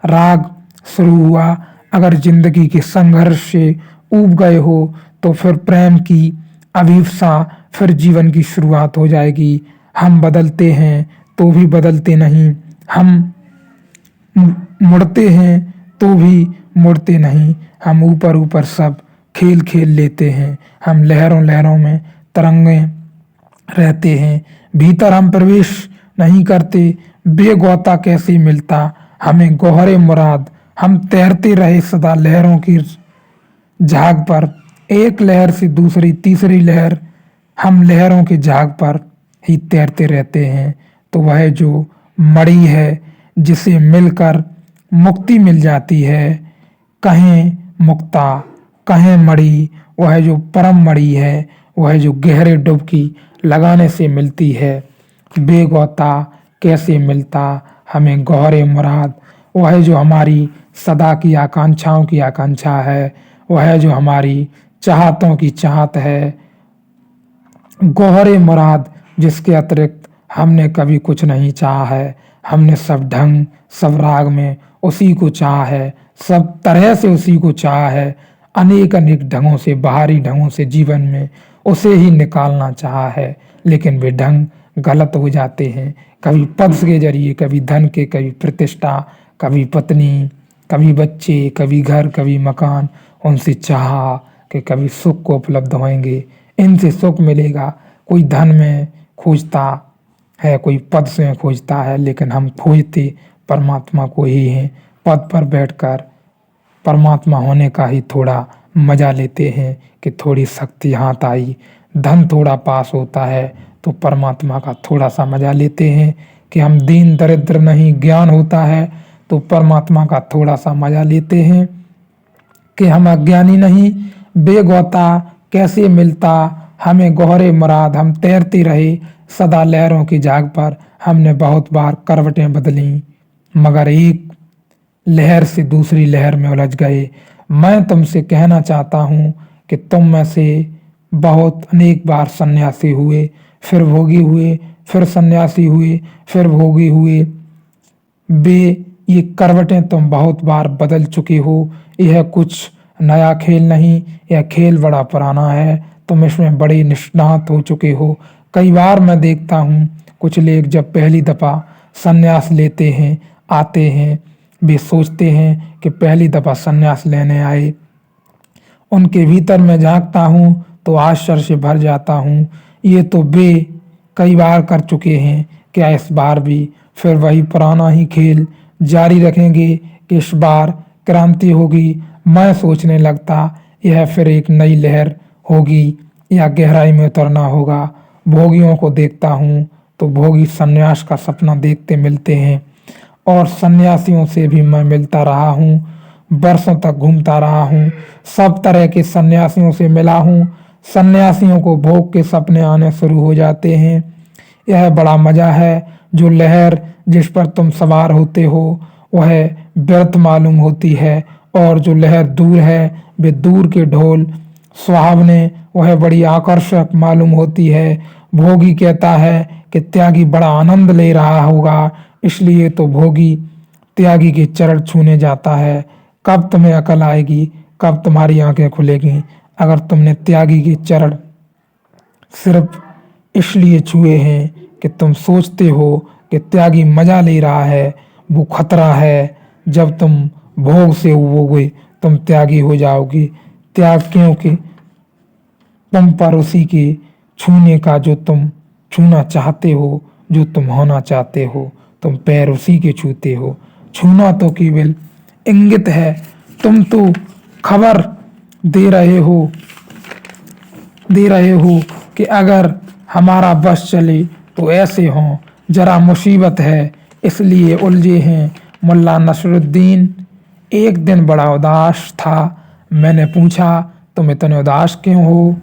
राग शुरू हुआ। अगर जिंदगी के संघर्ष से ऊब गए हो तो फिर प्रेम की अभिप्सा, फिर जीवन की शुरुआत हो जाएगी। हम बदलते हैं तो भी बदलते नहीं, हम मुड़ते हैं तो भी मुड़ते नहीं। हम ऊपर ऊपर सब खेल खेल लेते हैं। हम लहरों लहरों में तरंगे रहते हैं, भीतर हम प्रवेश नहीं करते। बेगौता कैसे मिलता हमें गौहरे मुराद। हम तैरते रहे सदा लहरों की झाग पर, एक लहर से दूसरी तीसरी लहर, हम लहरों के झाग पर ही तैरते रहते हैं। तो वह जो मणि है जिसे मिलकर मुक्ति मिल जाती है, कहें मुक्ता कहें मणि, वह जो परम मणि है, वह जो गहरे डुबकी लगाने से मिलती है। बेगौता कैसे मिलता हमें गौहरे मुराद, वह जो हमारी सदा की आकांक्षाओं की आकांक्षा है, वह जो हमारी चाहतों की चाहत है। गौहरे मुराद जिसके अतिरिक्त हमने कभी कुछ नहीं चाहा है। हमने सब ढंग सब राग में उसी को चाहा है, सब तरह से उसी को चाहा है। अनेक अनेक ढंगों से, बाहरी ढंगों से जीवन में उसे ही निकालना चाहा है, लेकिन वे ढंग गलत हो जाते हैं। कभी पद के जरिए, कभी धन के, कभी प्रतिष्ठा, कभी पत्नी, कभी बच्चे, कभी घर, कभी मकान। उनसे चाहा कि कभी सुख को उपलब्ध होंगे, इनसे सुख मिलेगा। कोई धन में खोजता है, कोई पद से खोजता है, लेकिन हम खोजते परमात्मा को ही हैं। पद पर बैठकर परमात्मा होने का ही थोड़ा मजा लेते हैं कि थोड़ी शक्ति हाथ आई। धन थोड़ा पास होता है तो परमात्मा का थोड़ा सा मजा लेते हैं कि हम दीन दरिद्र नहीं। ज्ञान होता है तो परमात्मा का थोड़ा सा मजा लेते हैं कि हम अज्ञानी नहीं। बेगौता कैसे मिलता हमें गौहरे मुराद, हम तैरते रहे सदा लहरों की झाग पर। हमने बहुत बार करवटें बदली, मगर एक लहर से दूसरी लहर में उलझ गए। मैं तुमसे कहना चाहता हूँ कि तुम में से बहुत अनेक बार सन्यासी हुए, फिर भोगी हुए, फिर सन्यासी हुए, फिर भोगी हुए। ये करवटें तुम बहुत बार बदल चुके हो। यह कुछ नया खेल नहीं, यह खेल बड़ा पुराना है। तुम इसमें बड़े निष्णात हो चुके हो। कई बार मैं देखता हूँ कुछ लोग जब पहली दफ़ा संन्यास लेते हैं आते हैं, वे सोचते हैं कि पहली दफ़ा संन्यास लेने आए। उनके भीतर मैं झांकता हूँ तो आश्चर्य से भर जाता हूँ। ये तो वे कई बार कर चुके हैं, क्या इस बार भी फिर वही पुराना ही खेल जारी रखेंगे कि इस बार क्रांति होगी। मैं सोचने लगता यह फिर एक नई लहर होगी या गहराई में उतरना होगा। भोगियों को देखता हूँ तो भोगी सन्यास का सपना देखते मिलते हैं और सन्यासियों से भी मैं मिलता रहा हूँ, बरसों तक घूमता रहा हूँ, सब तरह के सन्यासियों से मिला हूँ। सन्यासियों को भोग के सपने आने शुरू हो जाते हैं। यह बड़ा मजा है। जो लहर जिस पर तुम सवार होते हो वह व्यर्थ मालूम होती है और जो लहर दूर है वे दूर के ढोल सुहावने वह बड़ी आकर्षक मालूम होती है। भोगी कहता है कि त्यागी बड़ा आनंद ले रहा होगा, इसलिए तो भोगी त्यागी के चरण छूने जाता है। कब तुम्हें अकल आएगी, कब तुम्हारी आंखें खुलेगी अगर तुमने त्यागी के चरण सिर्फ इसलिए छुए हैं कि तुम सोचते हो कि त्यागी मजा ले रहा है। वो खतरा है। जब तुम भोग से उबोगे तुम त्यागी हो जाओगे। त्याग क्योंकि तुम पर उसी के छूने का जो तुम छूना चाहते हो, जो तुम होना चाहते हो, तुम पैर उसी के छूते हो। छूना तो केवल इंगित है। तुम तो खबर दे रहे हो कि अगर हमारा बस चले तो ऐसे हों। जरा मुसीबत है इसलिए उलझे हैं। मुल्ला नसरुद्दीन एक दिन बड़ा उदास था। मैंने पूछा तुम इतने उदास क्यों हो?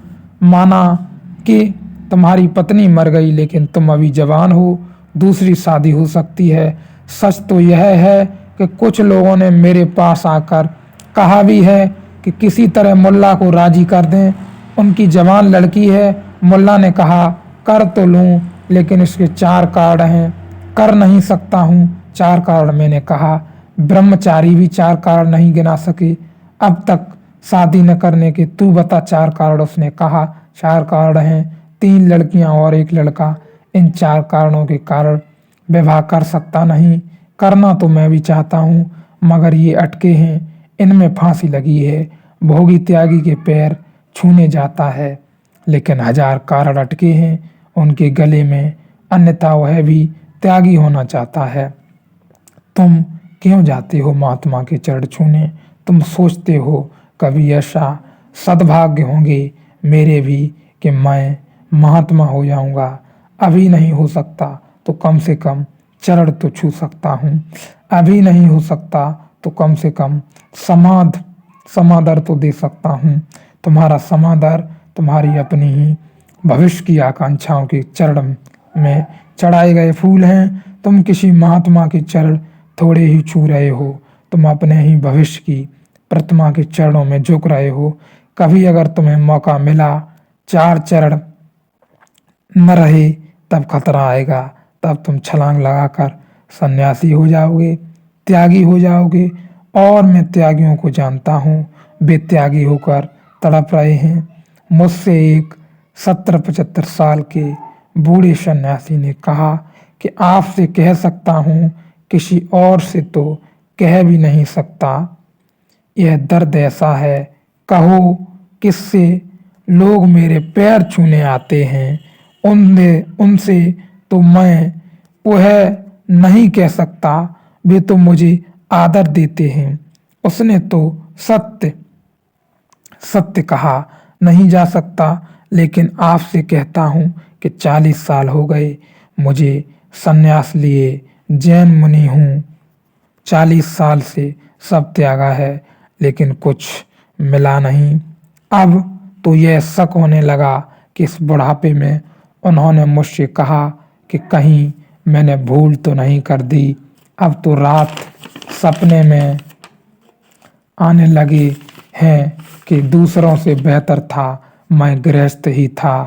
माना कि तुम्हारी पत्नी मर गई लेकिन तुम अभी जवान हो, दूसरी शादी हो सकती है। सच तो यह है कि कुछ लोगों ने मेरे पास आकर कहा भी है कि किसी तरह मुल्ला को राजी कर दें। उनकी जवान लड़की है। मुल्ला ने कहा कर तो लूं लेकिन इसके 4 कार्ड हैं, कर नहीं सकता हूँ। 4 कार्ड मैंने कहा। ब्रह्मचारी भी 4 कार्ड नहीं गिना सके अब तक शादी न करने के। तू बता 4 कार्ड। उसने कहा 4 कार्ड हैं, 3 लड़कियां और 1 लड़का। इन 4 कारणों के कारण विवाह कर सकता नहीं। करना तो मैं भी चाहता हूँ मगर ये अटके हैं, इनमें फांसी लगी है। भोगी त्यागी के पैर छूने जाता है लेकिन 1000 कारण अटके हैं उनके गले में, अन्यथा वह भी त्यागी होना चाहता है। तुम क्यों जाते हो महात्मा के चरण छूने? तुम सोचते हो कभी ऐसा सद्भाग्य होंगे मेरे भी कि मैं महात्मा हो जाऊंगा। अभी नहीं हो सकता तो कम से कम चरण तो छू सकता हूँ। अभी नहीं हो सकता तो कम से कम समादर तो दे सकता हूँ। तुम्हारा समादर तुम्हारी अपनी ही भविष्य की आकांक्षाओं के चरण में चढ़ाए गए फूल हैं। तुम किसी महात्मा के चरण थोड़े ही छू रहे हो, तुम अपने ही भविष्य की प्रतिमा के चरणों में झुक रहे हो। कभी अगर तुम्हें मौका मिला 4 चरण न रहे तब खतरा आएगा। तब तुम छलांग लगाकर सन्यासी हो जाओगे, त्यागी हो जाओगे। और मैं त्यागियों को जानता हूँ, वे त्यागी होकर तड़प रहे हैं। मुझसे एक 70-75 साल के बूढ़े सन्यासी ने कहा कि आपसे कह सकता हूँ, किसी और से तो कह भी नहीं सकता। यह दर्द ऐसा है, कहो किससे? लोग मेरे पैर छूने आते हैं, उनसे तो मैं वह नहीं कह सकता। वे तो मुझे आदर देते हैं। उसने तो सत्य कहा नहीं जा सकता। लेकिन आपसे कहता हूँ कि 40 साल हो गए मुझे सन्यास लिए, जैन मुनि हूँ। 40 साल से सब त्यागा है लेकिन कुछ मिला नहीं। अब तो यह शक होने लगा कि इस बुढ़ापे में उन्होंने मुझसे कहा कि कहीं मैंने भूल तो नहीं कर दी। अब तो रात सपने में आने लगे हैं कि दूसरों से बेहतर था मैं गृहस्थ ही था,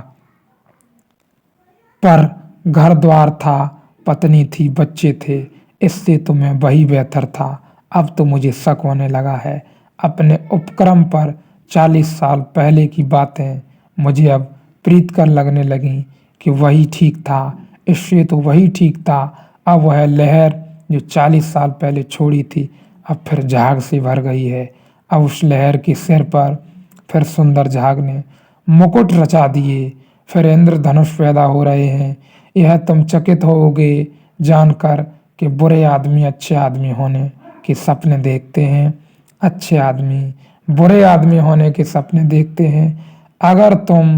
पर घर द्वार था, पत्नी थी, बच्चे थे, इससे तो मैं वही बेहतर था। अब तो मुझे शक होने लगा है अपने उपक्रम पर। 40 साल पहले की बातें मुझे अब प्रीत कर लगने लगी कि वही ठीक था, इससे तो वही ठीक था। अब वह लहर जो 40 साल पहले छोड़ी थी अब फिर झाग से भर गई है। अब उस लहर के सिर पर फिर सुंदर झाग ने मुकुट रचा दिए, फिर इंद्रधनुष पैदा हो रहे हैं। यह तुम चकित होगे जानकर कि बुरे आदमी अच्छे आदमी होने के सपने देखते हैं, अच्छे आदमी बुरे आदमी होने के सपने देखते हैं। अगर तुम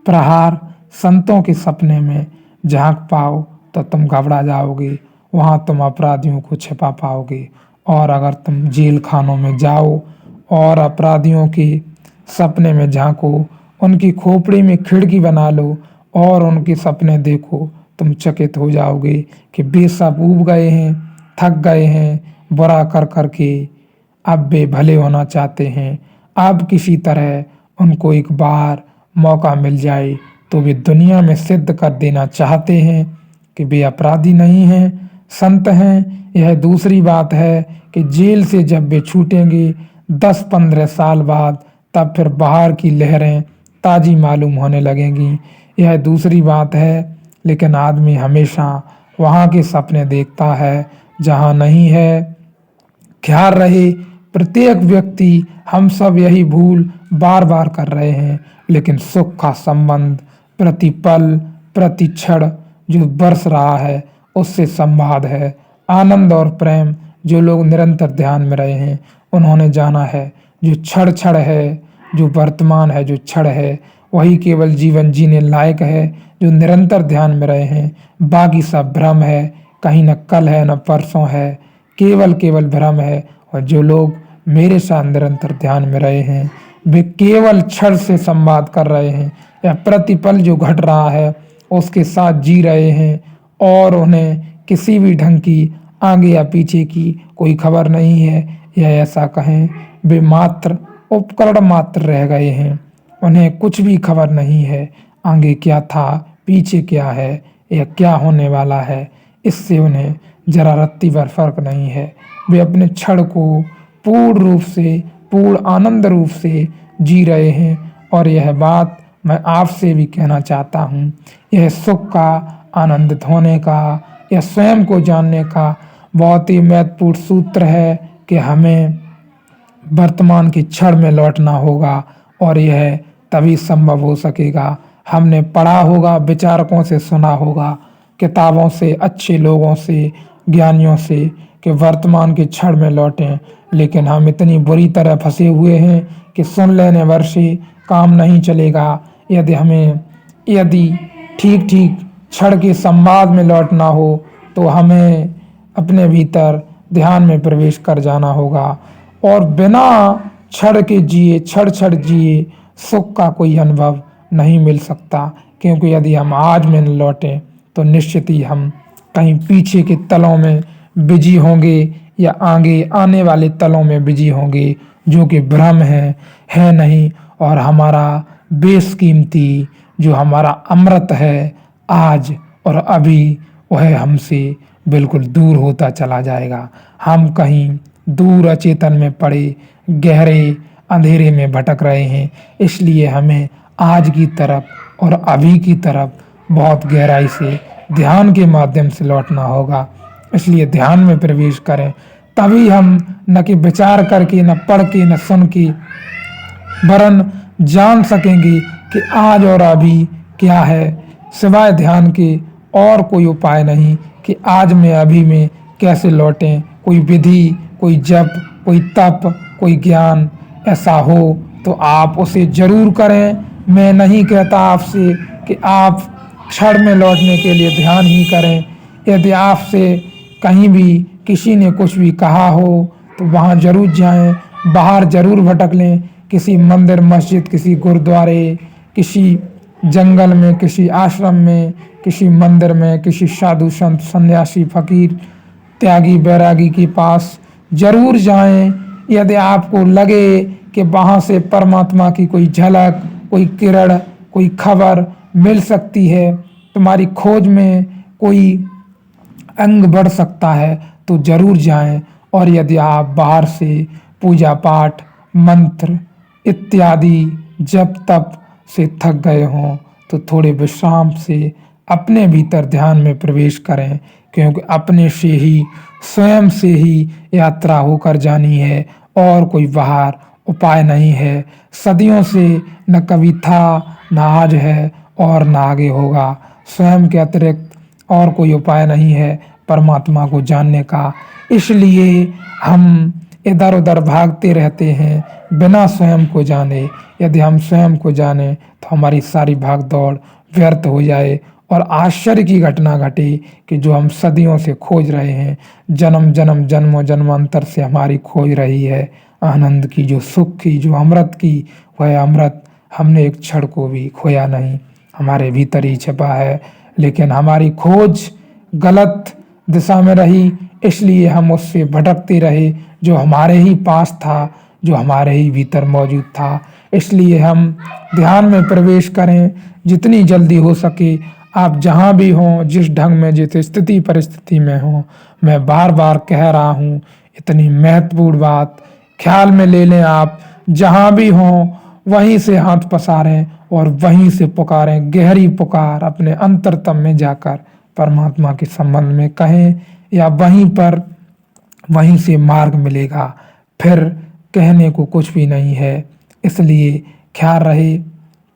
प्रहार संतों के सपने में झांक पाओ तो तुम घबरा जाओगे, वहां तुम अपराधियों को छिपा पाओगे। और अगर तुम जेल खानों में जाओ और अपराधियों के सपने में झांको, उनकी खोपड़ी में खिड़की बना लो और उनके सपने देखो, तुम चकित हो जाओगे कि वे सब ऊब गए हैं, थक गए हैं बुरा कर कर के। अब वे भले होना चाहते हैं। अब किसी तरह उनको एक बार मौका मिल जाए तो वे दुनिया में सिद्ध कर देना चाहते हैं कि वे अपराधी नहीं हैं, संत हैं। यह दूसरी बात है कि जेल से जब वे छूटेंगे 10-15 साल बाद, तब फिर बाहर की लहरें ताजी मालूम होने लगेंगी। यह दूसरी बात है। लेकिन आदमी हमेशा वहाँ के सपने देखता है जहाँ नहीं है। ख्याल रहे प्रत्येक व्यक्ति, हम सब यही भूल बार बार कर रहे हैं। लेकिन सुख का संबंध प्रतिपल प्रतिक्षण जो बरस रहा है उससे संवाद है। आनंद और प्रेम जो लोग निरंतर ध्यान में रहे हैं उन्होंने जाना है जो क्षण क्षण है, जो वर्तमान है, जो क्षण है, वही केवल जीवन जीने लायक है। जो निरंतर ध्यान में रहे हैं, बाकी सब भ्रम है, कहीं न कल है न परसों है, केवल केवल भ्रम है। और जो लोग मेरे साथ निरंतर ध्यान में रहे हैं वे केवल क्षण से संवाद कर रहे हैं या प्रतिपल जो घट रहा है उसके साथ जी रहे हैं और उन्हें किसी भी ढंग की आगे या पीछे की कोई खबर नहीं है। या ऐसा कहें वे मात्र उपकरण मात्र रह गए हैं, उन्हें कुछ भी खबर नहीं है आगे क्या था, पीछे क्या है या क्या होने वाला है। इससे उन्हें जरा रत्ती भर फर्क नहीं है। वे अपने क्षण को पूर्ण रूप से, पूर्ण आनंद रूप से जी रहे हैं। और यह बात मैं आपसे भी कहना चाहता हूँ, यह सुख का, आनंदित होने का या स्वयं को जानने का बहुत ही महत्वपूर्ण सूत्र है कि हमें वर्तमान के क्षण में लौटना होगा। और यह तभी संभव हो सकेगा, हमने पढ़ा होगा, विचारकों से सुना होगा, किताबों से, अच्छे लोगों से, ज्ञानियों से कि वर्तमान के क्षण में लौटें। लेकिन हम इतनी बुरी तरह फंसे हुए हैं कि सुन लेने भर से काम नहीं चलेगा। यदि ठीक ठीक क्षण के संवाद में लौटना हो तो हमें अपने भीतर ध्यान में प्रवेश कर जाना होगा। और बिना क्षण के जिए, क्षण क्षण जिए सुख का कोई अनुभव नहीं मिल सकता। क्योंकि यदि हम आज में न लौटें तो निश्चित ही हम कहीं पीछे के तलों में बिजी होंगे या आगे आने वाले तलों में बिजी होंगे जो कि भ्रम है नहीं। और हमारा बेशकीमती जो हमारा अमृत है आज और अभी, वह हमसे बिल्कुल दूर होता चला जाएगा। हम कहीं दूर अचेतन में पड़े गहरे अंधेरे में भटक रहे हैं। इसलिए हमें आज की तरफ और अभी की तरफ बहुत गहराई से ध्यान के माध्यम से लौटना होगा। इसलिए ध्यान में प्रवेश करें, तभी हम न कि विचार करके, न पढ़ के, न सुन के, वरन जान सकेंगे कि आज और अभी क्या है। सिवाय ध्यान के और कोई उपाय नहीं कि आज में अभी में कैसे लौटें। कोई विधि, कोई जप, कोई तप, कोई ज्ञान ऐसा हो तो आप उसे जरूर करें। मैं नहीं कहता आपसे कि आप क्षण में लौटने के लिए ध्यान ही करें। यदि आपसे कहीं भी किसी ने कुछ भी कहा हो तो वहाँ जरूर जाएं, बाहर जरूर भटक लें, किसी मंदिर, मस्जिद, किसी गुरुद्वारे, किसी जंगल में, किसी आश्रम में, किसी मंदिर में, किसी साधु संत सन्यासी फकीर त्यागी बैरागी के पास जरूर जाएं। यदि आपको लगे कि वहाँ से परमात्मा की कोई झलक, कोई किरण, कोई खबर मिल सकती है, तुम्हारी खोज में कोई अंग बढ़ सकता है तो जरूर जाएं। और यदि आप बाहर से पूजा पाठ, मंत्र इत्यादि जप तप से थक गए हों तो थोड़े विश्राम से अपने भीतर ध्यान में प्रवेश करें, क्योंकि अपने से ही, स्वयं से ही यात्रा होकर जानी है और कोई बाहर उपाय नहीं है। सदियों से न कभी था, न आज है और न आगे होगा। स्वयं के अतिरिक्त और कोई उपाय नहीं है परमात्मा को जानने का। इसलिए हम इधर उधर भागते रहते हैं बिना स्वयं को जाने। यदि हम स्वयं को जाने तो हमारी सारी भाग दौड़ व्यर्थ हो जाए और आश्चर्य की घटना घटे कि जो हम सदियों से खोज रहे हैं, जन्म जन्म जन्मों जन्मांतर से हमारी खोज रही है, आनंद की, जो सुख की, जो अमृत की, वह अमृत हमने एक क्षण को भी खोया नहीं, हमारे भीतर ही छिपा है। लेकिन हमारी खोज गलत दिशा में रही, इसलिए हम उससे भटकते रहे जो हमारे ही पास था, जो हमारे ही भीतर मौजूद था। इसलिए हम ध्यान में प्रवेश करें जितनी जल्दी हो सके। आप जहाँ भी हों, जिस ढंग में, जिस स्थिति परिस्थिति में हों, मैं बार बार कह रहा हूँ, इतनी महत्वपूर्ण बात ख्याल में ले लें। आप जहाँ भी हों वहीं से हाथ पसारें और वहीं से पुकारें, गहरी पुकार अपने अंतरतम में जाकर परमात्मा के संबंध में कहें, या वहीं से मार्ग मिलेगा। फिर कहने को कुछ भी नहीं है। इसलिए ख्याल रहे,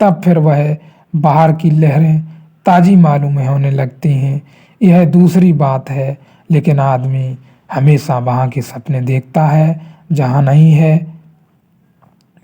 तब फिर वह बाहर की लहरें ताजी मालूम होने लगती हैं। यह दूसरी बात है। लेकिन आदमी हमेशा वहाँ के सपने देखता है जहाँ नहीं है।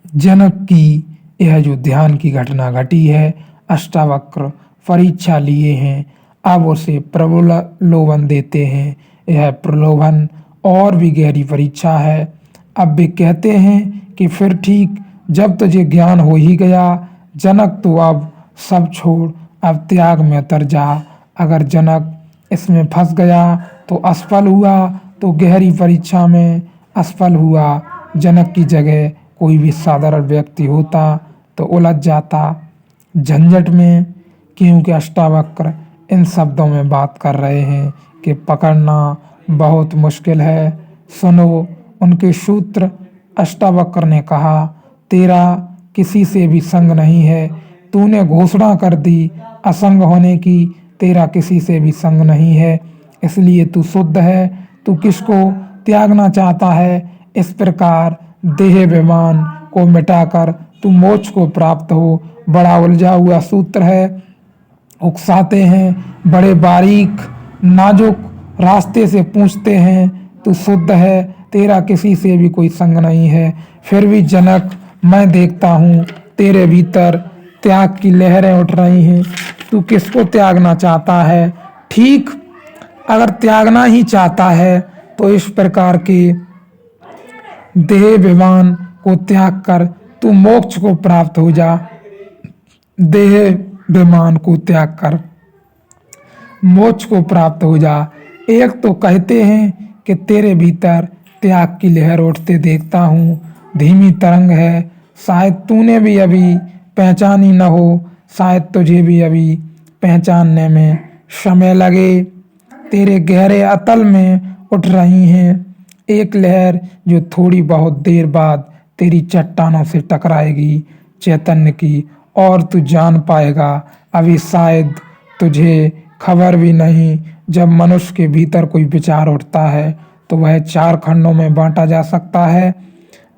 जनक की यह जो ध्यान की घटना घटी है, अष्टावक्र परीक्षा लिए हैं, अब उसे प्रलोभन देते हैं। यह प्रलोभन और भी गहरी परीक्षा है। अब वे कहते हैं कि फिर ठीक, जब तुझे ज्ञान हो ही गया जनक, तो अब सब छोड़, अब त्याग में उतर जा। अगर जनक इसमें फंस गया तो असफल हुआ, तो गहरी परीक्षा में असफल हुआ। जनक की जगह कोई भी साधारण व्यक्ति होता तो उलझ जाता झंझट में, क्योंकि अष्टावक्र इन शब्दों में बात कर रहे हैं कि पकड़ना बहुत मुश्किल है। सुनो उनके सूत्र। अष्टावक्र ने कहा, तेरा किसी से भी संग नहीं है। तूने घोषणा कर दी असंग होने की, तेरा किसी से भी संग नहीं है, इसलिए तू शुद्ध है। तू किसको त्यागना चाहता है? इस प्रकार देह अभिमान को मिटाकर तू मोक्ष को प्राप्त हो। बड़ा उलझा हुआ सूत्र है, उकसाते हैं, बड़े बारीक नाजुक रास्ते से पूछते हैं। तू शुद्ध है, तेरा किसी से भी कोई संग नहीं है। फिर भी जनक, मैं देखता हूँ तेरे भीतर त्याग की लहरें उठ रही हैं। तू किसको त्यागना चाहता है? ठीक, अगर त्यागना ही चाहता है तो इस प्रकार के देह अभिमान को त्याग कर तू मोक्ष को प्राप्त हो जा। देह अभिमान को त्याग कर मोक्ष को प्राप्त हो जा। एक तो कहते हैं कि तेरे भीतर त्याग की लहर उठते देखता हूँ, धीमी तरंग है, शायद तूने भी अभी पहचानी न हो, शायद तुझे भी अभी पहचानने में समय लगे। तेरे गहरे अतल में उठ रही हैं एक लहर जो थोड़ी बहुत देर बाद तेरी चट्टानों से टकराएगी चैतन्य की, और तू जान पाएगा अभी शायद तुझे खबर भी नहीं। जब मनुष्य के भीतर कोई विचार उठता है तो वह 4 खंडों में बांटा जा सकता है।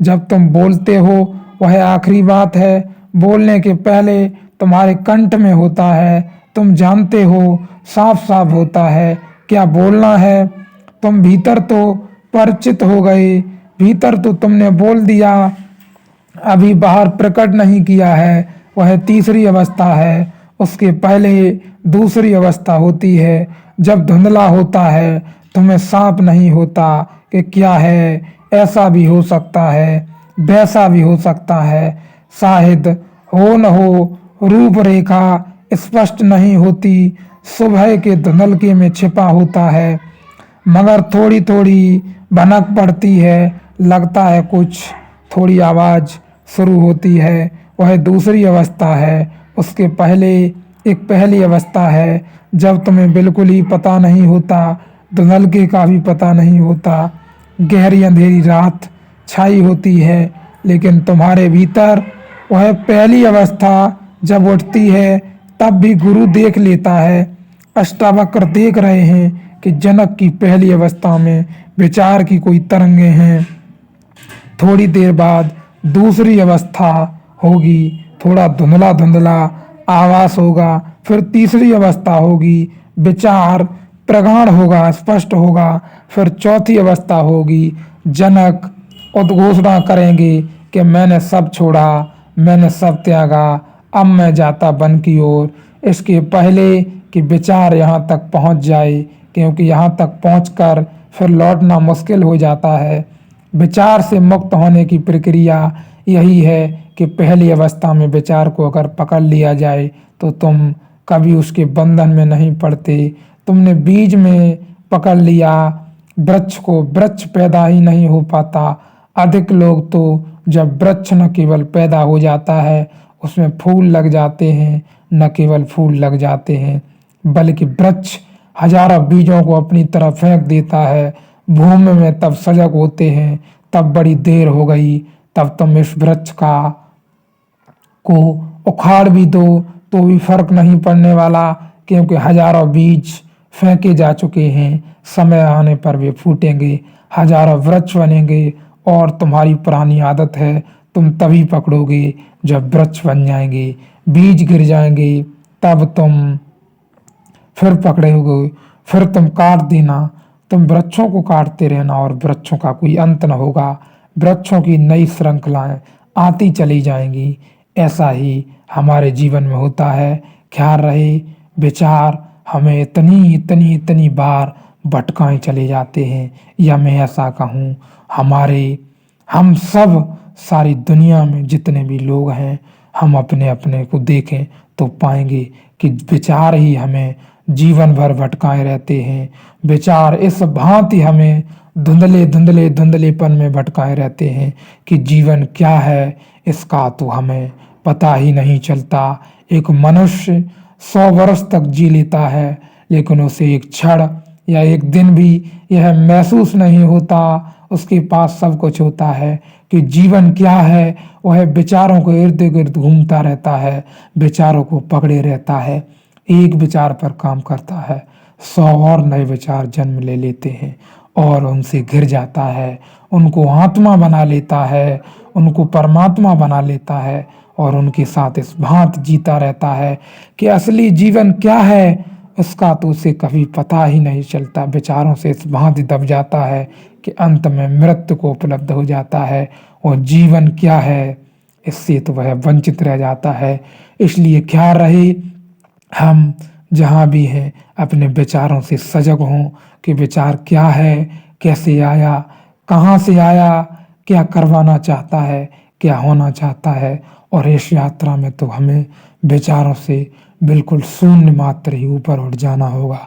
जब तुम बोलते हो वह आखिरी बात है, बोलने के पहले तुम्हारे कंठ में होता है, तुम जानते हो, साफ साफ होता है क्या बोलना है। तुम भीतर तो परिचित हो गए, भीतर तो तुमने बोल दिया, अभी बाहर प्रकट नहीं किया है, वह तीसरी अवस्था है। उसके पहले दूसरी अवस्था होती है, जब धुंधला होता है, तुम्हें साफ नहीं होता कि क्या है। ऐसा भी हो सकता है, वैसा भी हो सकता है, शायद हो न हो, रूपरेखा स्पष्ट नहीं होती, सुबह के धुंधलके में छिपा होता है, मगर थोड़ी थोड़ी भनक पड़ती है, लगता है कुछ, थोड़ी आवाज़ शुरू होती है, वह दूसरी अवस्था है। उसके पहले एक पहली अवस्था है, जब तुम्हें बिल्कुल ही पता नहीं होता, धुंधलके का भी पता नहीं होता, गहरी अंधेरी रात छाई होती है, लेकिन तुम्हारे भीतर वह पहली अवस्था जब उठती है तब भी गुरु देख लेता है। अष्टावक्र देख रहे हैं कि जनक की पहली अवस्था में विचार की कोई तरंगे हैं, थोड़ी देर बाद दूसरी अवस्था होगी, थोड़ा धुंधला धुंधला आवास होगा, फिर तीसरी अवस्था होगी, विचार प्रगाढ़ होगा, स्पष्ट होगा, फिर चौथी अवस्था होगी, जनक उद्घोषणा करेंगे कि मैंने सब छोड़ा, मैंने सब त्यागा, अब मैं जाता वन की ओर। इसके पहले कि विचार यहाँ तक पहुँच जाए, क्योंकि यहाँ तक पहुँचकर फिर लौटना मुश्किल हो जाता है। विचार से मुक्त होने की प्रक्रिया यही है कि पहली अवस्था में विचार को अगर पकड़ लिया जाए तो तुम कभी उसके बंधन में नहीं पड़ते। तुमने बीज में पकड़ लिया वृक्ष को, वृक्ष पैदा ही नहीं हो पाता। अधिक लोग तो जब वृक्ष न केवल पैदा हो जाता है, उसमें फूल लग जाते हैं, न केवल फूल लग जाते हैं बल्कि वृक्ष हजारों बीजों को अपनी तरफ फेंक देता है। भूमि में तब सजग होते हैं, तब बड़ी देर हो गई, तब तुम इस वृक्ष का को उखाड़ भी दो तो भी फर्क नहीं पड़ने वाला, क्योंकि हजारों बीज फेंके जा चुके हैं। समय आने पर वे फूटेंगे, हजारों वृक्ष बनेंगे। और तुम्हारी पुरानी आदत है, तुम तभी पकड़ोगे जब वृक्ष बन जाएंगे, बीज गिर जाएंगे, तब तुम फिर पकड़ोगे, फिर तुम काट देना। तुम वृक्षों को काटते रहना और वृक्षों का कोई अंत न होगा। वृक्षों की नई श्रृंखलाएं आती चली जाएंगी। ऐसा ही हमारे जीवन में होता है। ख्याल रहे, विचार हमें इतनी इतनी इतनी बार भटकाए चले जाते हैं। या मैं ऐसा कहूँ, हम सब सारी दुनिया में जितने भी लोग हैं, हम अपने अपने को देखें तो पाएंगे कि विचार ही हमें जीवन भर भटकाए रहते हैं। विचार इस भांति हमें धुंधले धुंधले धुंधलेपन में भटकाए रहते हैं कि जीवन क्या है इसका तो हमें पता ही नहीं चलता। एक मनुष्य 100 वर्ष तक जी लेता है, लेकिन उसे एक क्षण या एक दिन भी यह महसूस नहीं होता, उसके पास सब कुछ होता है कि जीवन क्या है। वह विचारों के इर्द गिर्द घूमता रहता है, विचारों को पकड़े रहता है, एक विचार पर काम करता है, 100 और नए विचार जन्म ले लेते हैं और उनसे घिर जाता है, उनको आत्मा बना लेता है, उनको परमात्मा बना लेता है और उनके साथ इस भांति जीता रहता है कि असली जीवन क्या है उसका तो उसे कभी पता ही नहीं चलता। विचारों से इस भांति दब जाता है कि अंत में मृत्यु को उपलब्ध हो जाता है और जीवन क्या है इससे तो वह वंचित रह जाता है। इसलिए ख्याल रहे, हम जहाँ भी हैं अपने विचारों से सजग हों कि विचार क्या है, कैसे आया, कहाँ से आया, क्या करवाना चाहता है, क्या होना चाहता है। और इस यात्रा में तो हमें विचारों से बिल्कुल शून्य मात्र ही ऊपर उठ जाना होगा,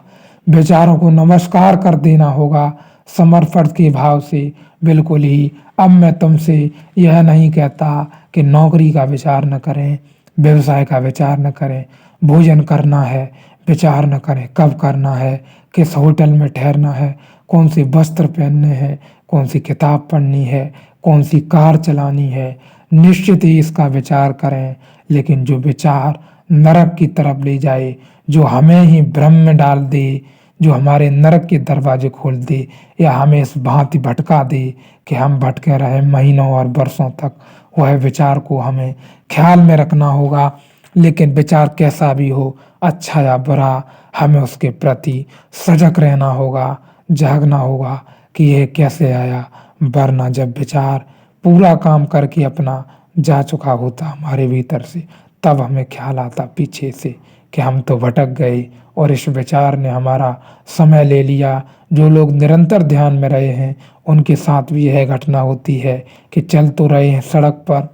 विचारों को नमस्कार कर देना होगा समर्पण के भाव से। बिल्कुल ही अब मैं तुमसे यह नहीं कहता कि नौकरी का विचार न करें, व्यवसाय का विचार न करें, भोजन करना है विचार न करें, कब करना है, किस होटल में ठहरना है, कौन से वस्त्र पहनने हैं, कौन सी किताब पढ़नी है, कौन सी कार चलानी है, निश्चित ही इसका विचार करें। लेकिन जो विचार नरक की तरफ ले जाए, जो हमें ही भ्रम में डाल दे, जो हमारे नरक के दरवाजे खोल दे या हमें इस भांति भटका दे कि हम भटके रहे महीनों और वर्षों तक, वह विचार को हमें ख्याल में रखना होगा। लेकिन विचार कैसा भी हो, अच्छा या बुरा, हमें उसके प्रति सजग रहना होगा, जागना होगा कि यह कैसे आया। वरना जब विचार पूरा काम करके अपना जा चुका होता हमारे भीतर से, तब हमें ख्याल आता पीछे से कि हम तो भटक गए और इस विचार ने हमारा समय ले लिया। जो लोग निरंतर ध्यान में रहे हैं उनके साथ भी यह घटना होती है कि चल तो रहे हैं सड़क पर,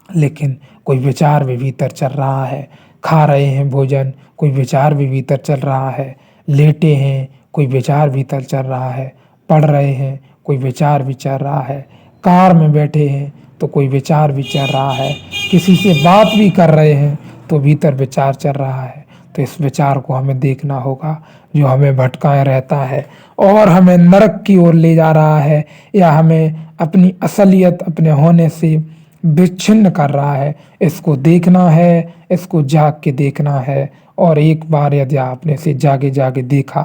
लेकिन कोई विचार भी भीतर चल रहा है, खा रहे हैं भोजन, कोई विचार भी भीतर चल रहा है, लेटे हैं, कोई विचार भीतर चल रहा है, पढ़ रहे हैं, कोई विचार भी चल रहा है, कार में बैठे हैं तो कोई विचार भी चल रहा है, किसी से बात भी कर रहे हैं तो भीतर विचार चल रहा है। तो इस विचार को हमें देखना होगा जो हमें भटकाए रहता है और हमें नरक की ओर ले जा रहा है, या हमें अपनी असलियत अपने होने से विच्छिन्न कर रहा है। इसको देखना है, इसको जाग के देखना है। और एक बार यदि आपने इसे जागे जागे देखा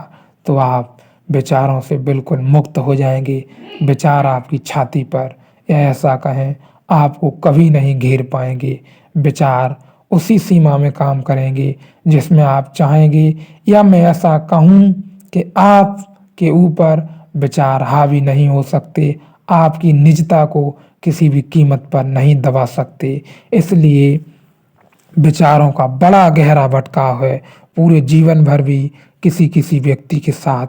तो आप विचारों से बिल्कुल मुक्त हो जाएंगे। विचार आपकी छाती पर या ऐसा कहें आपको कभी नहीं घेर पाएंगे। विचार उसी सीमा में काम करेंगे जिसमें आप चाहेंगे, या मैं ऐसा कहूँ कि आपके ऊपर विचार हावी नहीं हो सकते, आपकी निजता को किसी भी कीमत पर नहीं दबा सकते। इसलिए विचारों का बड़ा गहरा भटकाव है, पूरे जीवन भर भी किसी किसी व्यक्ति के साथ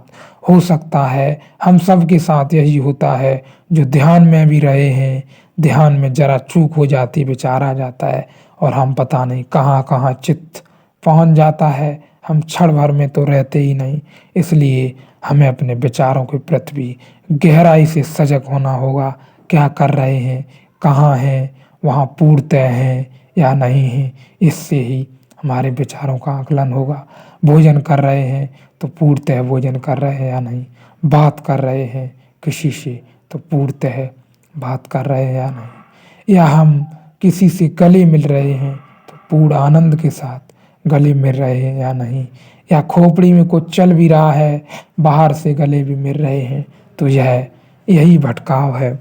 हो सकता है। हम सब के साथ यही होता है। जो ध्यान में भी रहे हैं, ध्यान में जरा चूक हो जाती, विचार आ जाता है और हम पता नहीं कहाँ कहाँ चित्त पहुंच जाता है। हम क्षण भर में तो रहते ही नहीं। इसलिए हमें अपने विचारों के प्रति भी गहराई से सजग होना होगा। क्या कर रहे हैं, कहाँ हैं, वहाँ पूर्णतः हैं या नहीं हैं। इससे ही हमारे विचारों का आकलन होगा। भोजन कर रहे हैं तो पूर्णतः भोजन कर रहे हैं या नहीं। बात कर रहे हैं किसी से तो पूर्णतः बात कर रहे हैं या नहीं। या हम किसी से गले मिल रहे हैं तो पूर्ण आनंद के साथ गले मिल रहे हैं या नहीं। या खोपड़ी में कुछ चल भी रहा है, बाहर से गले भी मिल रहे हैं, तो यही भटकाव है।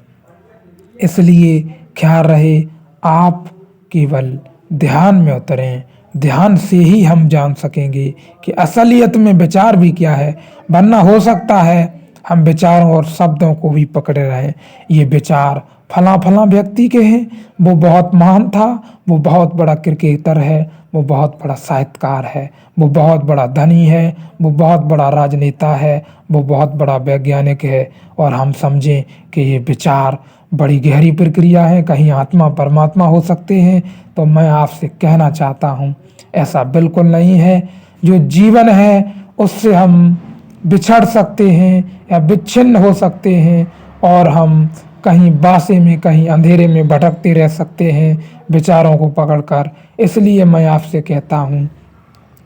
इसलिए ख्याल रहे आप केवल ध्यान में उतरें। ध्यान से ही हम जान सकेंगे कि असलियत में विचार भी क्या है। वरना हो सकता है हम विचारों और शब्दों को भी पकड़े रहें। ये विचार फला फला व्यक्ति के हैं, वो बहुत महान था, वो बहुत बड़ा क्रिकेटर है, वो बहुत बड़ा साहित्यकार है, वो बहुत बड़ा धनी है, वो बहुत बड़ा राजनेता है, वो बहुत बड़ा वैज्ञानिक है। और हम समझें कि ये विचार बड़ी गहरी प्रक्रिया है, कहीं आत्मा परमात्मा हो सकते हैं। तो मैं आपसे कहना चाहता हूँ ऐसा बिल्कुल नहीं है। जो जीवन है उससे हम बिछड़ सकते हैं या विच्छिन्न हो सकते हैं, और हम कहीं बासे में कहीं अंधेरे में भटकते रह सकते हैं विचारों को पकड़कर। इसलिए मैं आपसे कहता हूँ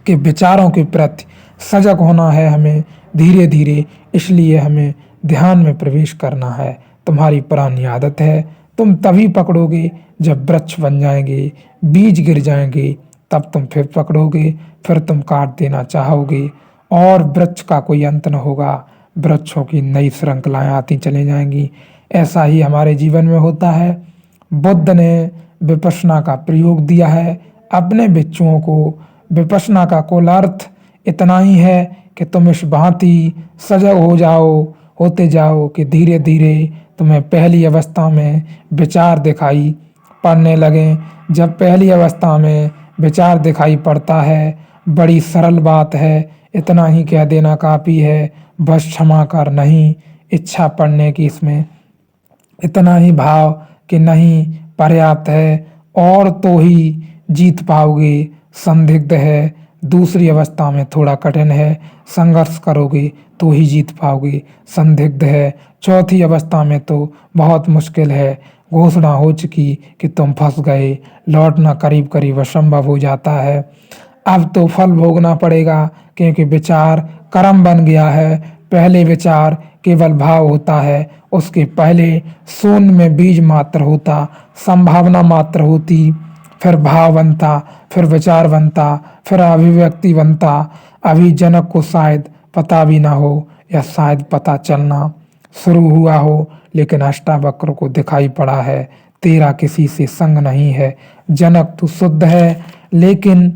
कि विचारों के प्रति सजग होना है हमें धीरे धीरे। इसलिए हमें ध्यान में प्रवेश करना है। तुम्हारी पुरानी आदत है, तुम तभी पकड़ोगे जब वृक्ष बन जाएंगे, बीज गिर जाएंगे, तब तुम फिर पकड़ोगे, फिर तुम काट देना चाहोगे और वृक्ष का कोई अंत न होगा। वृक्षों की नई श्रृंखलाएं आती चली जाएंगी। ऐसा ही हमारे जीवन में होता है। बुद्ध ने विपश्यना का प्रयोग दिया है अपने बिच्छुओं को। विपश्यना का कुल अर्थ इतना ही है कि तुम इस भांति सजग होते जाओ कि धीरे धीरे तुम्हें पहली अवस्था में विचार दिखाई पड़ने लगे। जब पहली अवस्था में विचार दिखाई पड़ता है, बड़ी सरल बात है, इतना ही कह देना काफ़ी है, बस क्षमा कर, नहीं इच्छा पड़ने की, इसमें इतना ही भाव कि नहीं पर्याप्त है और तो ही जीत पाओगे, संदिग्ध है। दूसरी अवस्था में थोड़ा कठिन है, संघर्ष करोगे तो ही जीत पाओगे, संदिग्ध है। चौथी अवस्था में तो बहुत मुश्किल है, घोषणा हो चुकी कि तुम फंस गए, लौटना करीब करीब असंभव हो जाता है। अब तो फल भोगना पड़ेगा क्योंकि विचार कर्म बन गया है। पहले विचार केवल भाव होता है, उसके पहले शून्य में बीज मात्र होता, संभावना मात्र होती, फिर भाव बनता, फिर विचार बनता, फिर अभिव्यक्ति बनता। अभी जनक को शायद पता भी ना हो या शायद पता चलना शुरू हुआ हो, लेकिन अष्टावक्र को दिखाई पड़ा है तेरा किसी से संग नहीं है। जनक तू शुद्ध है, लेकिन